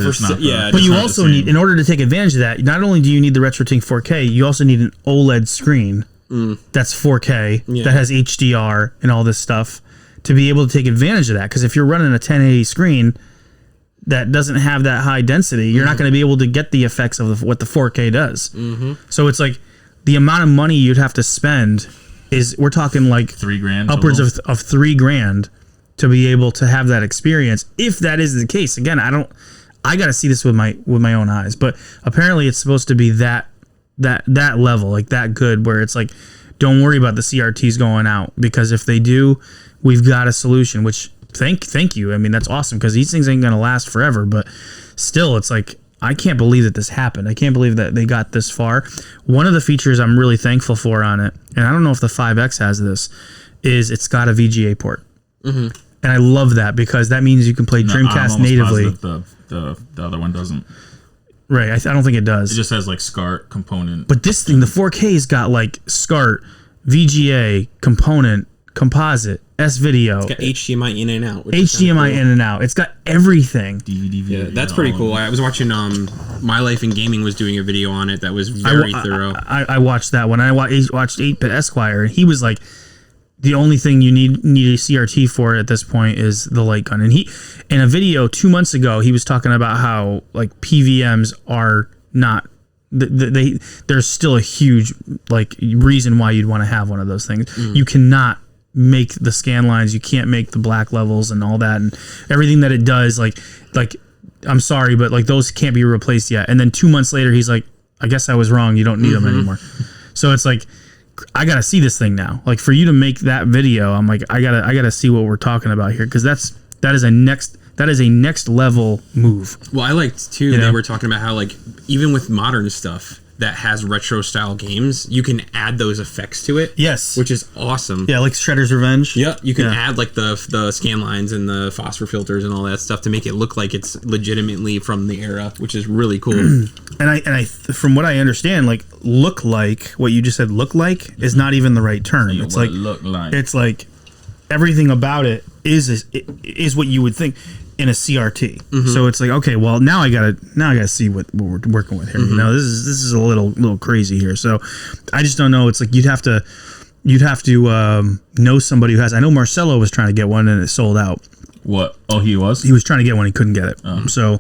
but you also need, in order to take advantage of that, not only do you need the Retrotink 4K, you also need an OLED screen that's 4K that has HDR and all this stuff to be able to take advantage of that. Because if you're running a 1080 screen that doesn't have that high density, you're not going to be able to get the effects of what the 4K does. So it's like the amount of money you'd have to spend is, we're talking like $3,000, upwards of $3,000 to be able to have that experience. If that is the case, again, I got to see this with my own eyes. But apparently, it's supposed to be that level, like that good, where it's like, don't worry about the CRTs going out, because if they do, we've got a solution. Which thank you. I mean, that's awesome, because these things ain't gonna last forever. But still, it's like, I can't believe that this happened. I can't believe that they got this far. One of the features I'm really thankful for on it, and I don't know if the 5X has this, is it's got a VGA port. And I love that, because that means you can play Dreamcast natively. The other one doesn't. Right, I don't think it does. It just has like SCART component. But this thing, the 4K's got like SCART, VGA, component, composite, S video, It's got HDMI in and out. Which is HDMI kinda cool. in and out. It's got everything. DVD. Yeah, that's pretty cool. I was watching My Life in Gaming was doing a video on it that was very thorough. I watched that one. I watched 8-Bit Esquire, and he was like, the only thing you need a CRT for at this point is the light gun. And he, in a video 2 months ago, he was talking about how like PVMs are not. There's still a huge like reason why you'd want to have one of those things. You cannot make the scan lines, you can't make the black levels and all that, and everything that it does. Like I'm sorry, but like those can't be replaced yet. And then 2 months later, he's like, I guess I was wrong. You don't need them anymore. So it's like, I gotta see this thing now. Like for you to make that video, I'm like, I gotta see what we're talking about here, because that is a next level move. Well, I liked too. They were talking about how like even with modern stuff that has retro style games, you can add those effects to it. Yes, which is awesome. Yeah, like Shredder's Revenge. Yeah, you can add like the scan lines and the phosphor filters and all that stuff to make it look like it's legitimately from the era, which is really cool. And I from what I understand, like look like what you just said, look like is not even the right term. It's like look like. It's like everything about it is what you would think in a CRT. So it's like, okay, well now I gotta see what we're working with here. You know, this is a little crazy here. So I just don't know. It's like you'd have to know somebody who has. I know Marcelo was trying to get one and it sold out. What? Oh, he was? He was trying to get one. He couldn't get it. So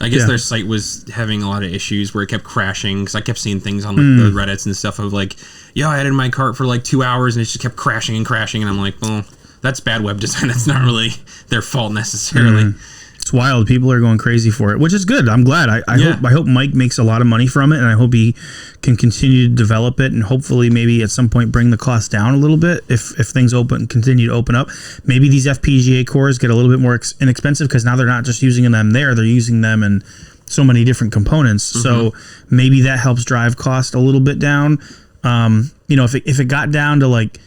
I guess their site was having a lot of issues where it kept crashing, because I kept seeing things on the Reddits and stuff of like, yo, I had it in my cart for like 2 hours and it just kept crashing and crashing. And I'm like, well, that's bad web design. That's not really their fault necessarily. It's wild. People are going crazy for it, which is good. I'm glad. I hope Mike makes a lot of money from it, and I hope he can continue to develop it, and hopefully maybe at some point bring the cost down a little bit if things continue to open up. Maybe these FPGA cores get a little bit more inexpensive, because now they're not just using them there; they're using them in so many different components. So maybe that helps drive cost a little bit down. You know, if it got down to like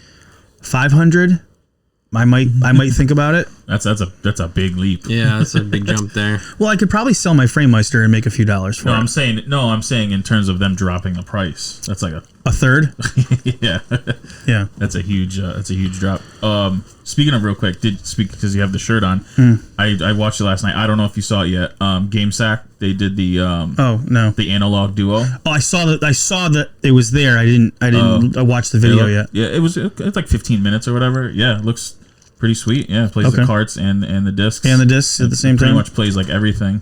500. I might think about it. That's a big leap. Yeah, that's a big jump there. Well, I could probably sell my FrameMeister and make a few dollars for it. I'm saying in terms of them dropping the price. That's like a third. Yeah. Yeah. That's a huge drop. Speaking of real quick, because you have the shirt on, I watched it last night. I don't know if you saw it yet. GameSack, they did the the analog duo. Oh, I saw that it was there. I didn't watch the video yet. Yeah, it's like 15 minutes or whatever. Yeah, it looks pretty sweet. Yeah, it plays the carts and the discs. And the discs at the same time. Pretty much plays like everything.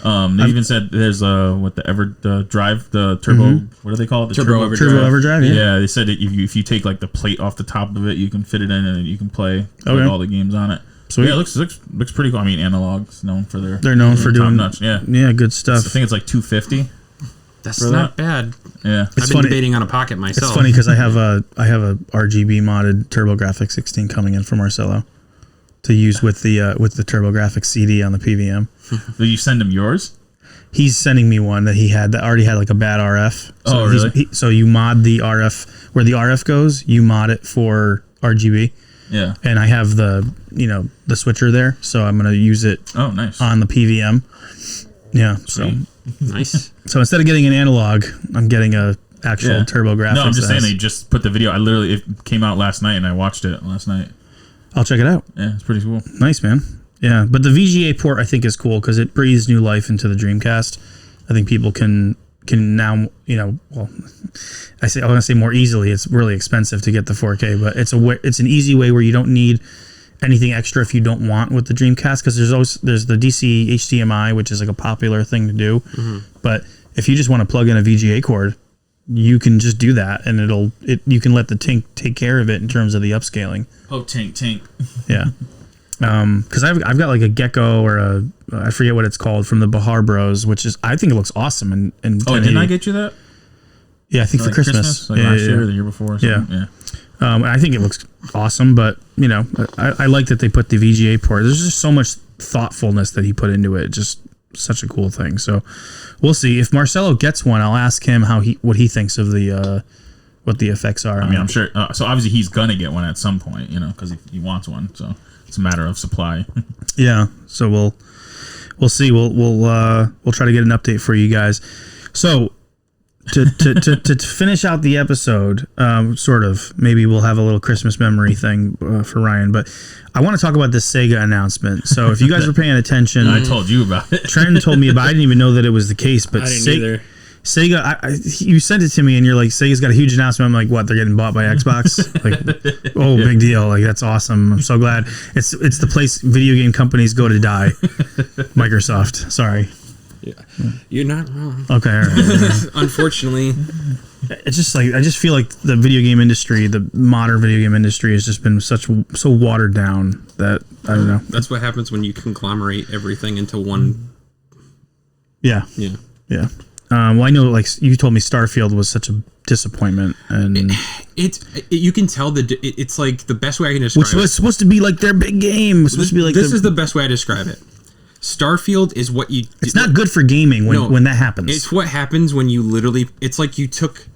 They even said there's the drive, the turbo. What do they call it? Turbo Everdrive. Turbo Everdrive. Yeah, they said that if you take like the plate off the top of it, you can fit it in and you can play all the games on it. So yeah, it looks pretty cool. I mean, Analog's known for they're known for doing top notch. Yeah, good stuff. I think it's like $250. That's not bad. Yeah, I've been debating on a Pocket myself. It's funny because I have a RGB modded TurboGrafx 16 coming in from Marcelo to use with the TurboGrafx CD on the PVM. Did you send him yours? He's sending me one that he had that already had like a bad RF. So really? So you mod the RF where the RF goes. You mod it for RGB. Yeah. And I have the switcher there, so I'm gonna use it. Oh, nice. On the PVM. Yeah. So nice. So instead of getting an analog, I'm getting a actual TurboGrafx. No, I'm just saying they just put the video. It came out last night and I watched it last night. I'll check it out. Yeah, it's pretty cool. Nice, man. Yeah, but the VGA port I think is cool because it breathes new life into the Dreamcast. I think people can now, I want to say more easily. It's really expensive to get the 4K, but it's an easy way where you don't need anything extra if you don't want with the Dreamcast, because there's the DC HDMI, which is like a popular thing to do. But if you just want to plug in a VGA cord, you can just do that, and you can let the Tink take care of it in terms of the upscaling. Oh, Tink. Yeah. Because I've got like a Gecko or I forget what it's called from the Bahar Bros, which is, I think it looks awesome. And didn't I get you that? Yeah, I think for Christmas. Like last year or the year before or something. Yeah. I think it looks awesome, but I like that they put the VGA port. There's just so much thoughtfulness that he put into it. Just such a cool thing. So we'll see. If Marcelo gets one, I'll ask him what he thinks of what the effects are. I mean, I'm sure. So obviously he's gonna get one at some point, because he wants one. So it's a matter of supply. Yeah. So we'll see. We'll try to get an update for you guys. So to finish out the episode, sort of, maybe we'll have a little Christmas memory thing for Ryan, but I want to talk about this Sega announcement. So if you guys were paying attention, I told you about it. Trent told me about it. I didn't even know that it was the case, but I didn't either. Sega, you sent it to me and you're like, Sega's got a huge announcement. I'm like, what? They're getting bought by Xbox? Like, oh, big deal. Like, that's awesome. I'm so glad. It's the place video game companies go to die. Microsoft. Sorry. Yeah. You're not wrong. Okay. All right. Unfortunately. It's just like, I just feel like the video game industry, the modern video game industry has just been so watered down that, I don't know. That's what happens when you conglomerate everything into one. Yeah. Yeah. Yeah. Well, I know, like, you told me Starfield was such a disappointment, and you can tell it's like the best way I can describe which was supposed to be like their big game. It was supposed to be like this is the best way I describe it. Starfield is what you. It's not good for gaming when that happens. It's what happens when you literally. It's like you took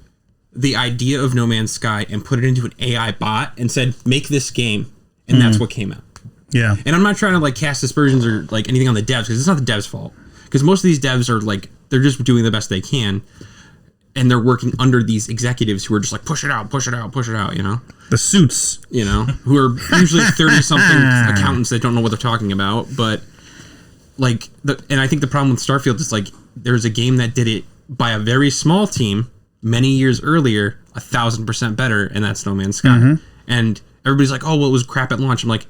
the idea of No Man's Sky and put it into an AI bot and said, "Make this game," and that's what came out. Yeah. And I'm not trying to like cast aspersions or like anything on the devs because it's not the devs' fault. Because most of these devs are like they're just doing the best they can, and they're working under these executives who are just like push it out, push it out, push it out. You know, the suits. You know, who are usually 30-something accountants that don't know what they're talking about. But like, and I think the problem with Starfield is like there's a game that did it by a very small team many years earlier, 1,000% better, and that's No Man's Sky. Mm-hmm. And everybody's like, oh, well, it was crap at launch. I'm like,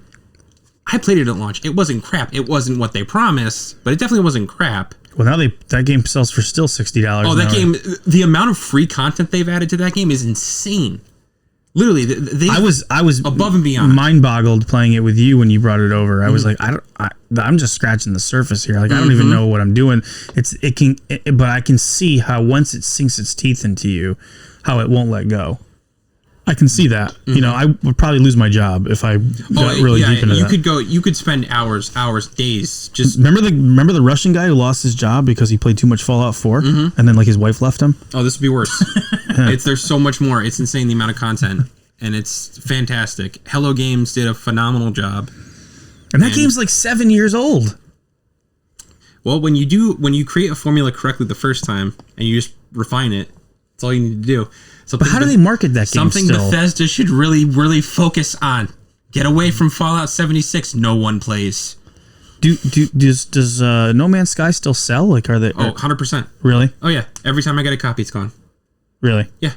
I played it at launch. It wasn't crap. It wasn't what they promised, but it definitely wasn't crap. Well, now that game sells for still $60. Oh, that game! The amount of free content they've added to that game is insane. Literally, I was above and beyond, mind boggled playing it with you when you brought it over. I was like, I'm just scratching the surface here. Like, I don't even know what I'm doing. But I can see how once it sinks its teeth into you, how it won't let go. I can see that. Mm-hmm. You know, I would probably lose my job if I got really deep into that. You could spend hours, days. Just remember the Russian guy who lost his job because he played too much Fallout 4, and then like his wife left him. Oh, this would be worse. There's so much more. It's insane the amount of content, and it's fantastic. Hello Games did a phenomenal job, and that game's like 7 years old. Well, when you create a formula correctly the first time and you just refine it, that's all you need to do. But how do they market that game Something still? Bethesda should really, really focus on. Get away from Fallout 76. No one plays. Does No Man's Sky still sell? Like, are they? 100%. Really? Oh yeah. Every time I get a copy, it's gone. Really? Yeah.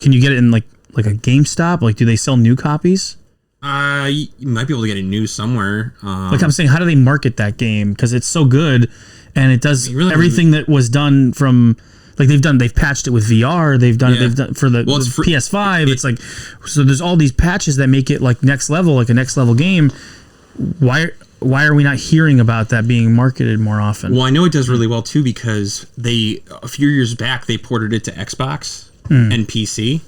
Can you get it in like a GameStop? Like, do they sell new copies? You might be able to get it new somewhere. Like I'm saying, how do they market that game? Because it's so good, and it does everything that was done from. Like they've patched it with VR. They've done for the PS5. It's like, so there's all these patches that make it like next level, like a next level game. Why are we not hearing about that being marketed more often? Well, I know it does really well too because a few years back they ported it to Xbox and PC,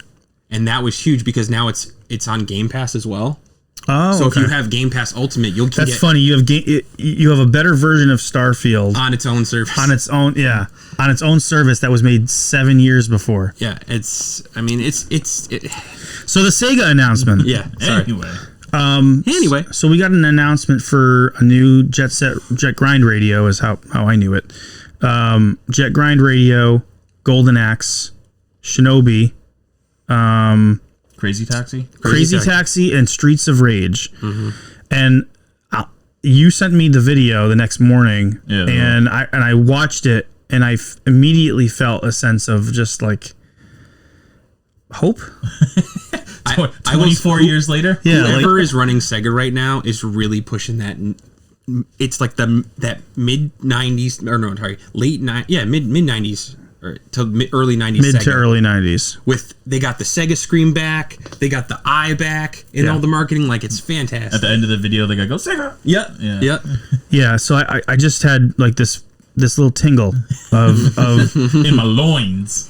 and that was huge because now it's on Game Pass as well. Oh, so if you have Game Pass Ultimate, that's funny. You have a better version of Starfield on its own service. On its own service that was made 7 years before. Yeah, So the Sega announcement. Yeah. Sorry. Anyway. So we got an announcement for a new Jet Grind radio, is how I knew it. Jet Grind radio, Golden Axe, Shinobi. Crazy Taxi, and Streets of Rage. Mm-hmm. And you sent me the video the next morning, and I watched it, and I immediately felt a sense of just like hope. 24 years later, whoever is running Sega right now is really pushing that. It's like that mid 90s, or no, sorry, mid 90s. To early 90s. Mid Sega. To early 90s. They got the Sega screen back, they got the eye back, and all the marketing, like it's fantastic. At the end of the video, they go Sega. Yep. Yeah. So I just had like this little tingle of in my loins.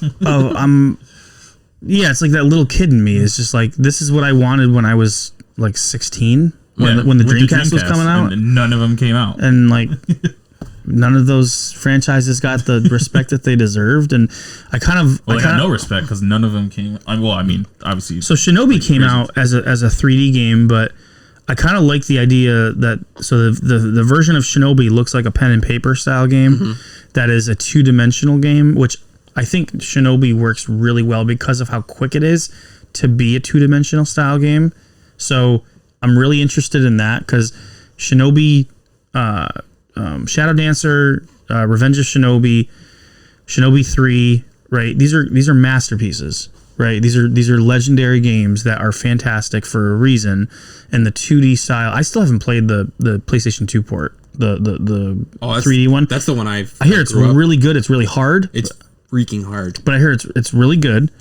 It's like that little kid in me is just like, this is what I wanted when I was like 16 when the Dreamcast was coming out. And none of them came out. And like. None of those franchises got the respect that they deserved, and I got no respect because none of them came. Obviously. So Shinobi came out as a 3D game, but I kind of like the idea that the version of Shinobi looks like a pen and paper style game that is a 2-dimensional game, which I think Shinobi works really well because of how quick it is to be a 2-dimensional style game. So I'm really interested in that because Shinobi, Shadow Dancer, Revenge of Shinobi, Shinobi 3, right? These are masterpieces, right? These are legendary games that are fantastic for a reason. And the 2D style, I still haven't played the PlayStation 2 port, the 3D one. That's the one I hear it's really good. It's really hard. It's freaking hard. But I hear it's really good.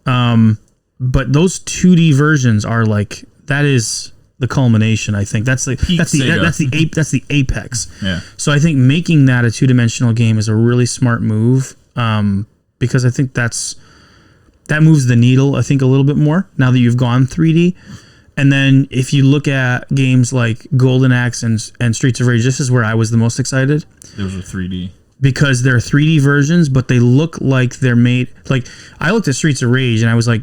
But those 2D versions are like, that is the culmination. I think that's the apex. Yeah. So I think making that a 2-dimensional game is a really smart move, because I think that moves the needle, I think, a little bit more now that you've gone 3D. And then if you look at games like Golden Axe and Streets of Rage, this is where I was the most excited. Those are 3D. Because they're 3D versions, but they look like they're made... Like, I looked at Streets of Rage and I was like,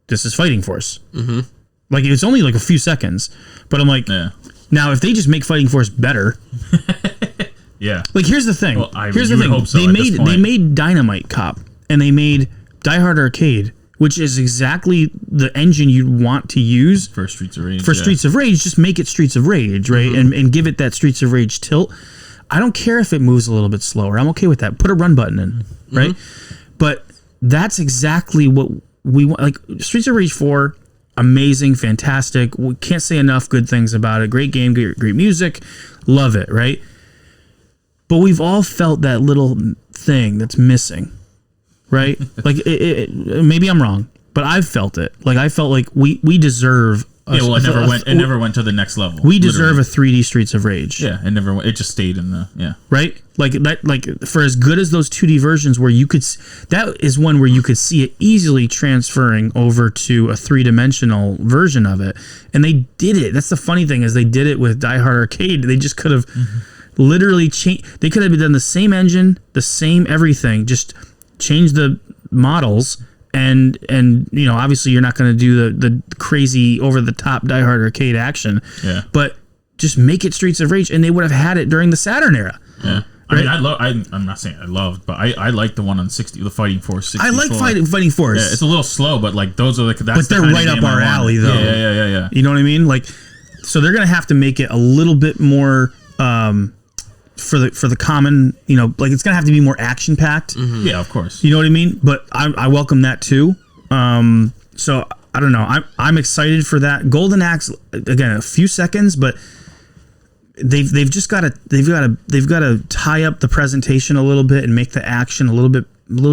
this is Fighting Force. Mm-hmm. Like, it's only like a few seconds. But I'm like, now if they just make Fighting Force better... Yeah. Like, here's the thing. Well, here's the thing. Hope so they made Dynamite Cop, and they made Die Hard Arcade, which is exactly the engine you'd want to use for Streets of Rage. Streets of Rage, just make it Streets of Rage, right? Mm-hmm. And give it that Streets of Rage tilt. I don't care if it moves a little bit slower. I'm okay with that. Put a run button in, right? Mm-hmm. But that's exactly what we want. Like, Streets of Rage 4, amazing, fantastic. We can't say enough good things about it. Great game, great music. Love it, right? But we've all felt that little thing that's missing, right? Like, maybe I'm wrong, but I've felt it. Like, I felt like we deserve... it never went to the next level. We deserve a 3D Streets of Rage. Yeah, it never went. It just stayed in the right. Like for as good as those 2D versions, where you could, that is one where you could see it easily transferring over to a 3-dimensional version of it, and they did it. That's the funny thing, is they did it with Die Hard Arcade. They just could have literally changed. They could have done the same engine, the same everything, just changed the models. And you know, obviously you're not going to do the crazy over the top Die Hard Arcade action. Yeah. But just make it Streets of Rage, and they would have had it during the Saturn era. Yeah. Right? I mean, I'm not saying I loved, but I like the one on 60, the Fighting Force 64. I like Fighting Force. Yeah, it's a little slow, but like those are that's but they're right up our alley, though. Yeah. You know what I mean? Like, so they're going to have to make it a little bit more. For the common, you know, like, it's gonna have to be more action packed. Mm-hmm. Yeah, of course. You know what I mean? But I welcome that too. So I don't know. I'm excited for that. Golden Axe, again, a few seconds, but they've got to tie up the presentation a little bit and make the action a little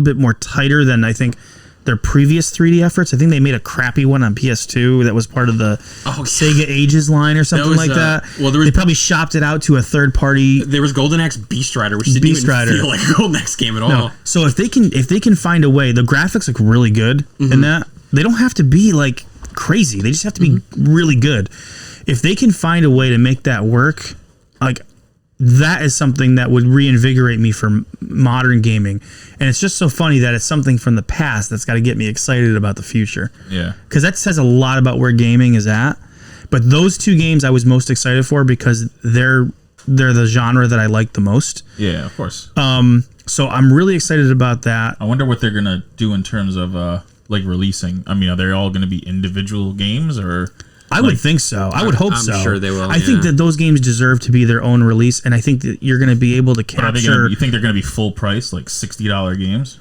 bit more tighter than I think their previous 3D efforts. I think they made a crappy one on PS2 that was part of the Sega Ages line or something like that. Well, they probably shopped it out to a third party. There was Golden Axe Beast Rider, which didn't even feel like a Golden Axe game at all. No. So if they can find a way, the graphics look really good in that. They don't have to be like crazy. They just have to be really good. If they can find a way to make that work, like, that is something that would reinvigorate me for modern gaming. And it's just so funny that it's something from the past that's got to get me excited about the future. Yeah. Because that says a lot about where gaming is at. But those two games I was most excited for because they're the genre that I like the most. Yeah, of course. So I'm really excited about that. I wonder what they're going to do in terms of like releasing. I mean, are they all going to be individual games, or... I would think so. I would hope so. I'm sure they will. I think that those games deserve to be their own release, and I think that you're going to be able to capture... You think they're going to be full price, like $60 games?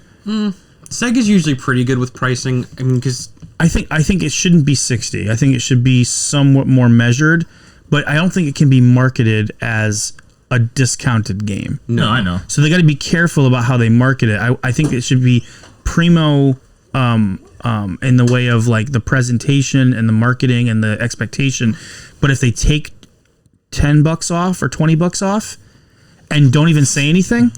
Sega's usually pretty good with pricing. I mean, because... I think it shouldn't be 60. I think it should be somewhat more measured, but I don't think it can be marketed as a discounted game. No, I know. So they got to be careful about how they market it. I think it should be primo... in the way of like the presentation and the marketing and the expectation. But if they take $10 off or $20 off and don't even say anything,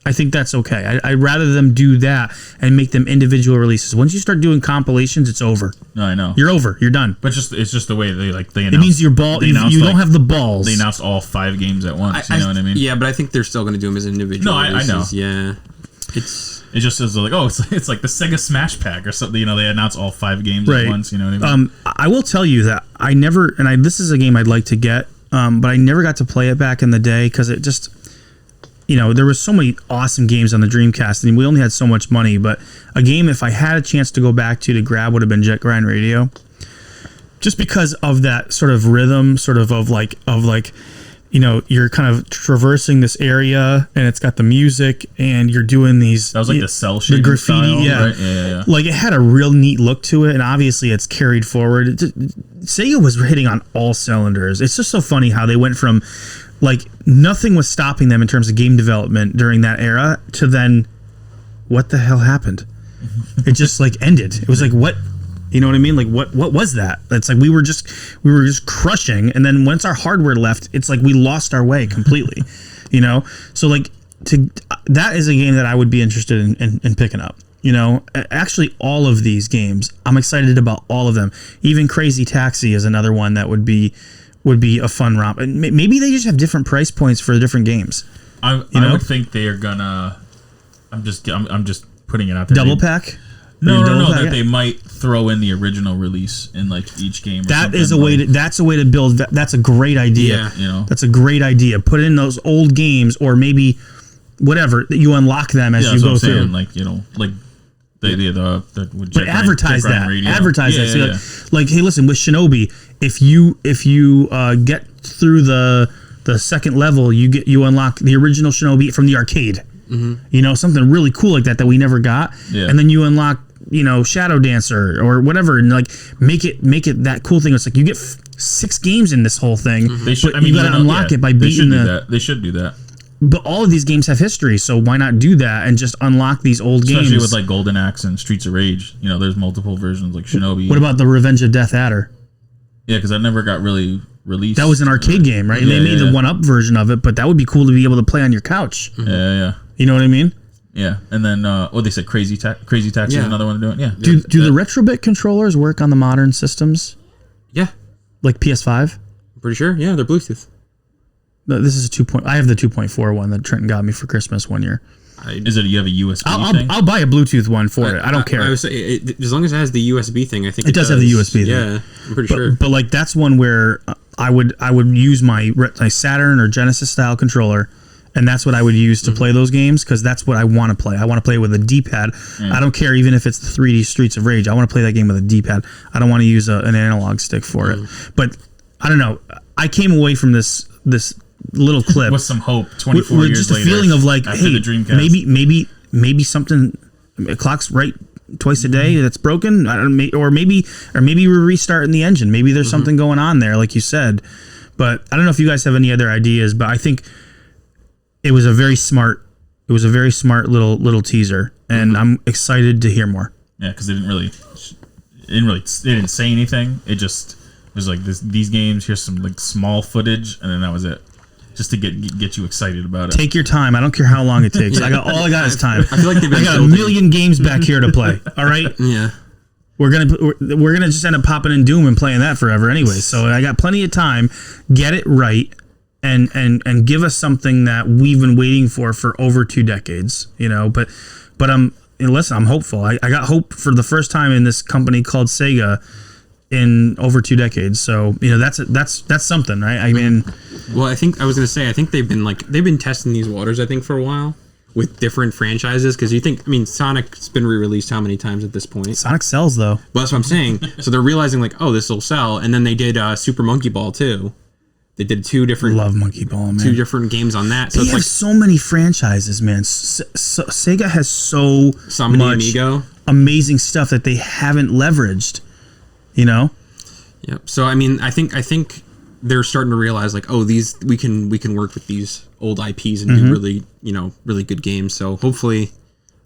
I think that's okay. I'd rather them do that and make them individual releases. Once you start doing compilations, it's over. No, I know. You're over. You're done. But it's just the way they announced. It means you don't have the balls. They announced all 5 games at once. You know what I mean? Yeah, but I think they're still going to do them as individual releases. I know. Yeah. It just says like, oh, it's like the Sega Smash Pack or something. You know, they announce all 5 games at once. You know what I mean? I will tell you that this is a game I'd like to get, but I never got to play it back in the day because it just, there was so many awesome games on the Dreamcast, and we only had so much money. But a game, if I had a chance to go back to grab, would have been Jet Grind Radio, just because of that sort of rhythm, you're kind of traversing this area, and it's got the music, and you're doing these. That was like the cell shading graffiti, style, yeah. Right? Yeah. Like it had a real neat look to it, and obviously it's carried forward. Sega was hitting on all cylinders. It's just so funny how they went from like nothing was stopping them in terms of game development during that era to then what the hell happened? It just like ended. It was like, what? You know what I mean? Like what was that? It's like we were just crushing, and then once our hardware left, it's like we lost our way completely. So like that is a game that I would be interested in picking up. Actually all of these games, I'm excited about all of them. Even Crazy Taxi is another one that would be a fun romp. And maybe they just have different price points for the different games. I would think they are gonna. I'm just putting it out there. Double pack. No, that they might throw in the original release in like each game. That's a way to build. That's a great idea. Yeah, that's a great idea. Put in those old games, or maybe whatever that you unlock them as you go through. Like the but advertise that. Advertise that. Yeah. Like, hey, listen, with Shinobi, if you get through the second level, you unlock the original Shinobi from the arcade. Mm-hmm. Something really cool like that we never got. Yeah. And then you unlock Shadow Dancer or whatever, and like make it that cool thing. It's like you get 6 games in this whole thing. Mm-hmm. They should. You got to unlock it by beating They should do that. But all of these games have history, so why not do that and just unlock these old games? Especially with like Golden Axe and Streets of Rage. There's multiple versions like Shinobi. What about the Revenge of Death Adder? Yeah, because that never got really released. That was an arcade game, right? They made the 1-up version of it, but that would be cool to be able to play on your couch. Yeah. You know what I mean? Yeah, and then they said Crazy Taxi is another one to do it. Yeah. Do the Retrobit controllers work on the modern systems? Yeah. Like PS5? I'm pretty sure. Yeah, they're Bluetooth. No, this is I have the 2.4 one that Trenton got me for Christmas one year. Is it you have a USB thing? I'll buy a Bluetooth one for it. I don't care. I would say as long as it has the USB thing, I think it does have the USB thing. Yeah, I'm pretty sure. But like that's one where I would use my Saturn or Genesis style controller, and that's what I would use to play those games, because that's what I want to play. I want to play with a D-pad. I don't care even if it's the 3D Streets of Rage. I want to play that game with a D-pad. I don't want to use an analog stick for it. But I don't know. I came away from this little clip with some hope 24 with years just a later, feeling of like, after hey, the Dreamcast. maybe something, a clock's right twice a day that's broken. I don't or maybe we're restarting the engine. Maybe there's something going on there, like you said. But I don't know if you guys have any other ideas, but I think it was a very smart little teaser, and I'm excited to hear more. Yeah, because they didn't say anything. It just was like these games. Here's some like small footage, and then that was it. Just to get you excited about it. Take your time. I don't care how long it takes. All I got is time. I feel like I got a million games back here to play. All right. Yeah. We're gonna just end up popping in Doom and playing that forever anyway. So I got plenty of time. Get it right, and give us something that we've been waiting for over 2 decades. But listen, I'm hopeful. I got hope for the first time in this company called Sega in over 2 decades. So that's something, right? I mean, well, I think they've been testing these waters, I think, for a while with different franchises, because Sonic's been re-released how many times at this point? Sonic sells though. Well, that's what I'm saying. So they're realizing like, oh, this will sell, and then they did Super Monkey Ball too. They did 2 different. Love Monkey Ball, man. 2 different games on that. So they it's have like so many franchises, man. Sega has so much Amigo. Amazing stuff that they haven't leveraged. Yep. So I think they're starting to realize like, oh, these we can work with these old IPs and do really good games. So hopefully,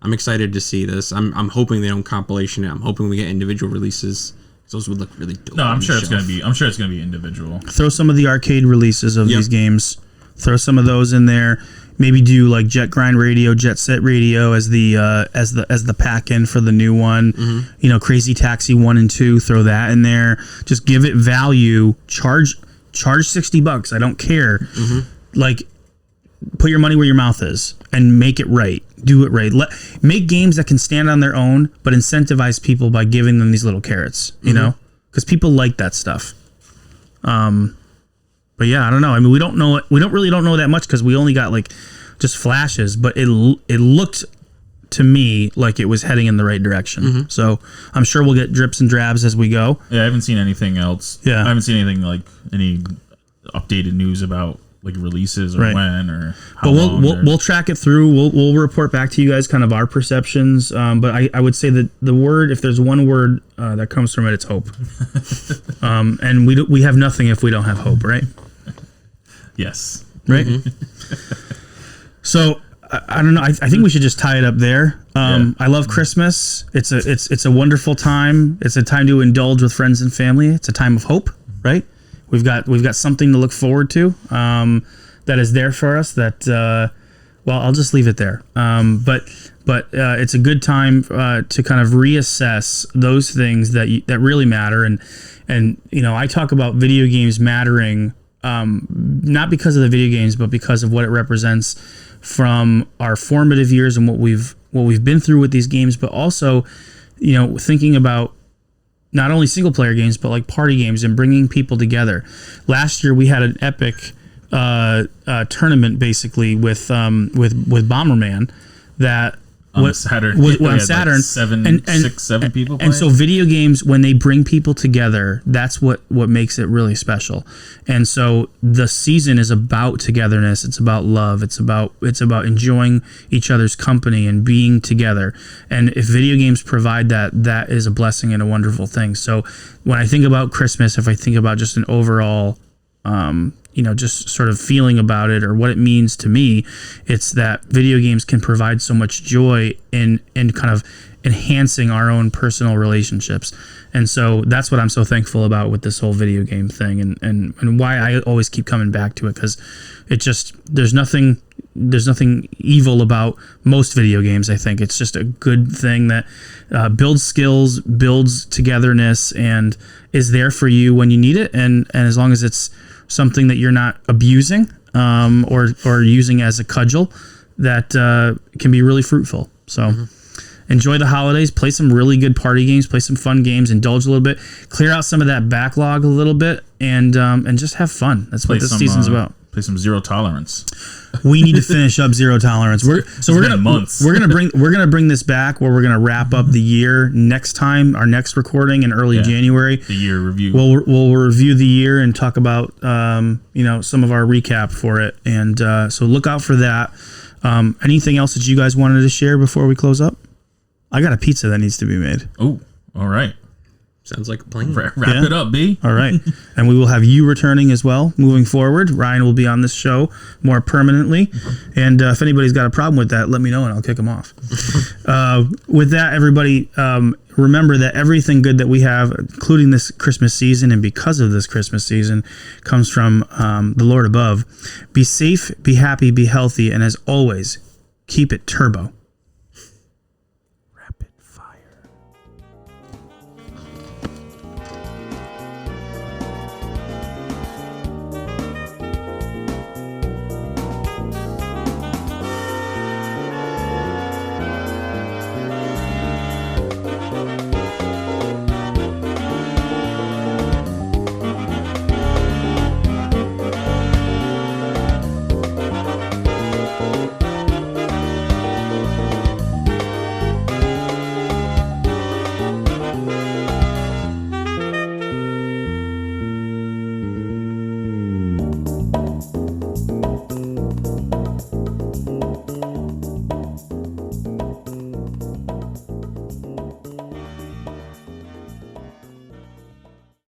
I'm excited to see this. I'm hoping they don't compilation it. I'm hoping we get individual releases. Those would look really dope. No, I'm sure it's gonna be individual. Throw some of the arcade releases of these games. Throw some of those in there. Maybe do like Jet Grind Radio, Jet Set Radio as the pack in for the new one. Mm-hmm. Crazy Taxi 1 and 2. Throw that in there. Just give it value. Charge $60. I don't care. Mm-hmm. Like, put your money where your mouth is and make it right. Do it right. Make games that can stand on their own, but incentivize people by giving them these little carrots. Because people like that stuff. But yeah, I don't know. I mean, we don't really know that much because we only got like just flashes, but it looked to me like it was heading in the right direction. So I'm sure we'll get drips and drabs as we go. Yeah, I haven't seen anything else. Yeah. I haven't seen anything like any updated news about like releases or when or how but long. we'll track it through. We'll report back to you guys kind of our perceptions. But I would say that the word, if there's one word that comes from it, it's hope. And we have nothing if we don't have hope, right? Yes. Right. So I don't know. I think we should just tie it up there. I love Christmas. It's a wonderful time. It's a time to indulge with friends and family. It's a time of hope, right? We've got something to look forward to that is there for us. Well, I'll just leave it there. But it's a good time to kind of reassess those things that really matter. And I talk about video games mattering not because of the video games, but because of what it represents from our formative years and what we've been through with these games, but also thinking about not only single player games, but like party games and bringing people together. Last year we had an epic tournament basically with Bomberman that on Saturn. On Saturn, like 7 people playing. And so video games, when they bring people together, that's what makes it really special. And so the season is about togetherness. It's about love. It's about enjoying each other's company and being together. And if video games provide that, that is a blessing and a wonderful thing. So when I think about Christmas, if I think about just an overall just sort of feeling about it or what it means to me, it's that video games can provide so much joy in kind of enhancing our own personal relationships. And so that's what I'm so thankful about with this whole video game thing and why I always keep coming back to it, because it just, there's nothing evil about most video games. I think it's just a good thing that builds skills, builds togetherness, and is there for you when you need it. And as long as it's something that you're not abusing or using as a cudgel, that can be really fruitful. So enjoy the holidays, play some really good party games, play some fun games, indulge a little bit, clear out some of that backlog a little bit, and just have fun. That's what this season's about. Play some Zero Tolerance. We need to finish up Zero Tolerance. We're gonna bring this back where we're gonna wrap up the year next time, our next recording in early January. The year review. We'll review the year and talk about some of our recap for it, and so look out for that. Anything else that you guys wanted to share before we close up? I got a pizza that needs to be made. Oh, all right. Sounds like a plan. Wrap it up, B. All right. And we will have you returning as well moving forward. Ryan will be on this show more permanently. And if anybody's got a problem with that, let me know and I'll kick them off. With that, everybody, remember that everything good that we have, including this Christmas season and because of this Christmas season, comes from the Lord above. Be safe, be happy, be healthy, and as always, keep it turbo.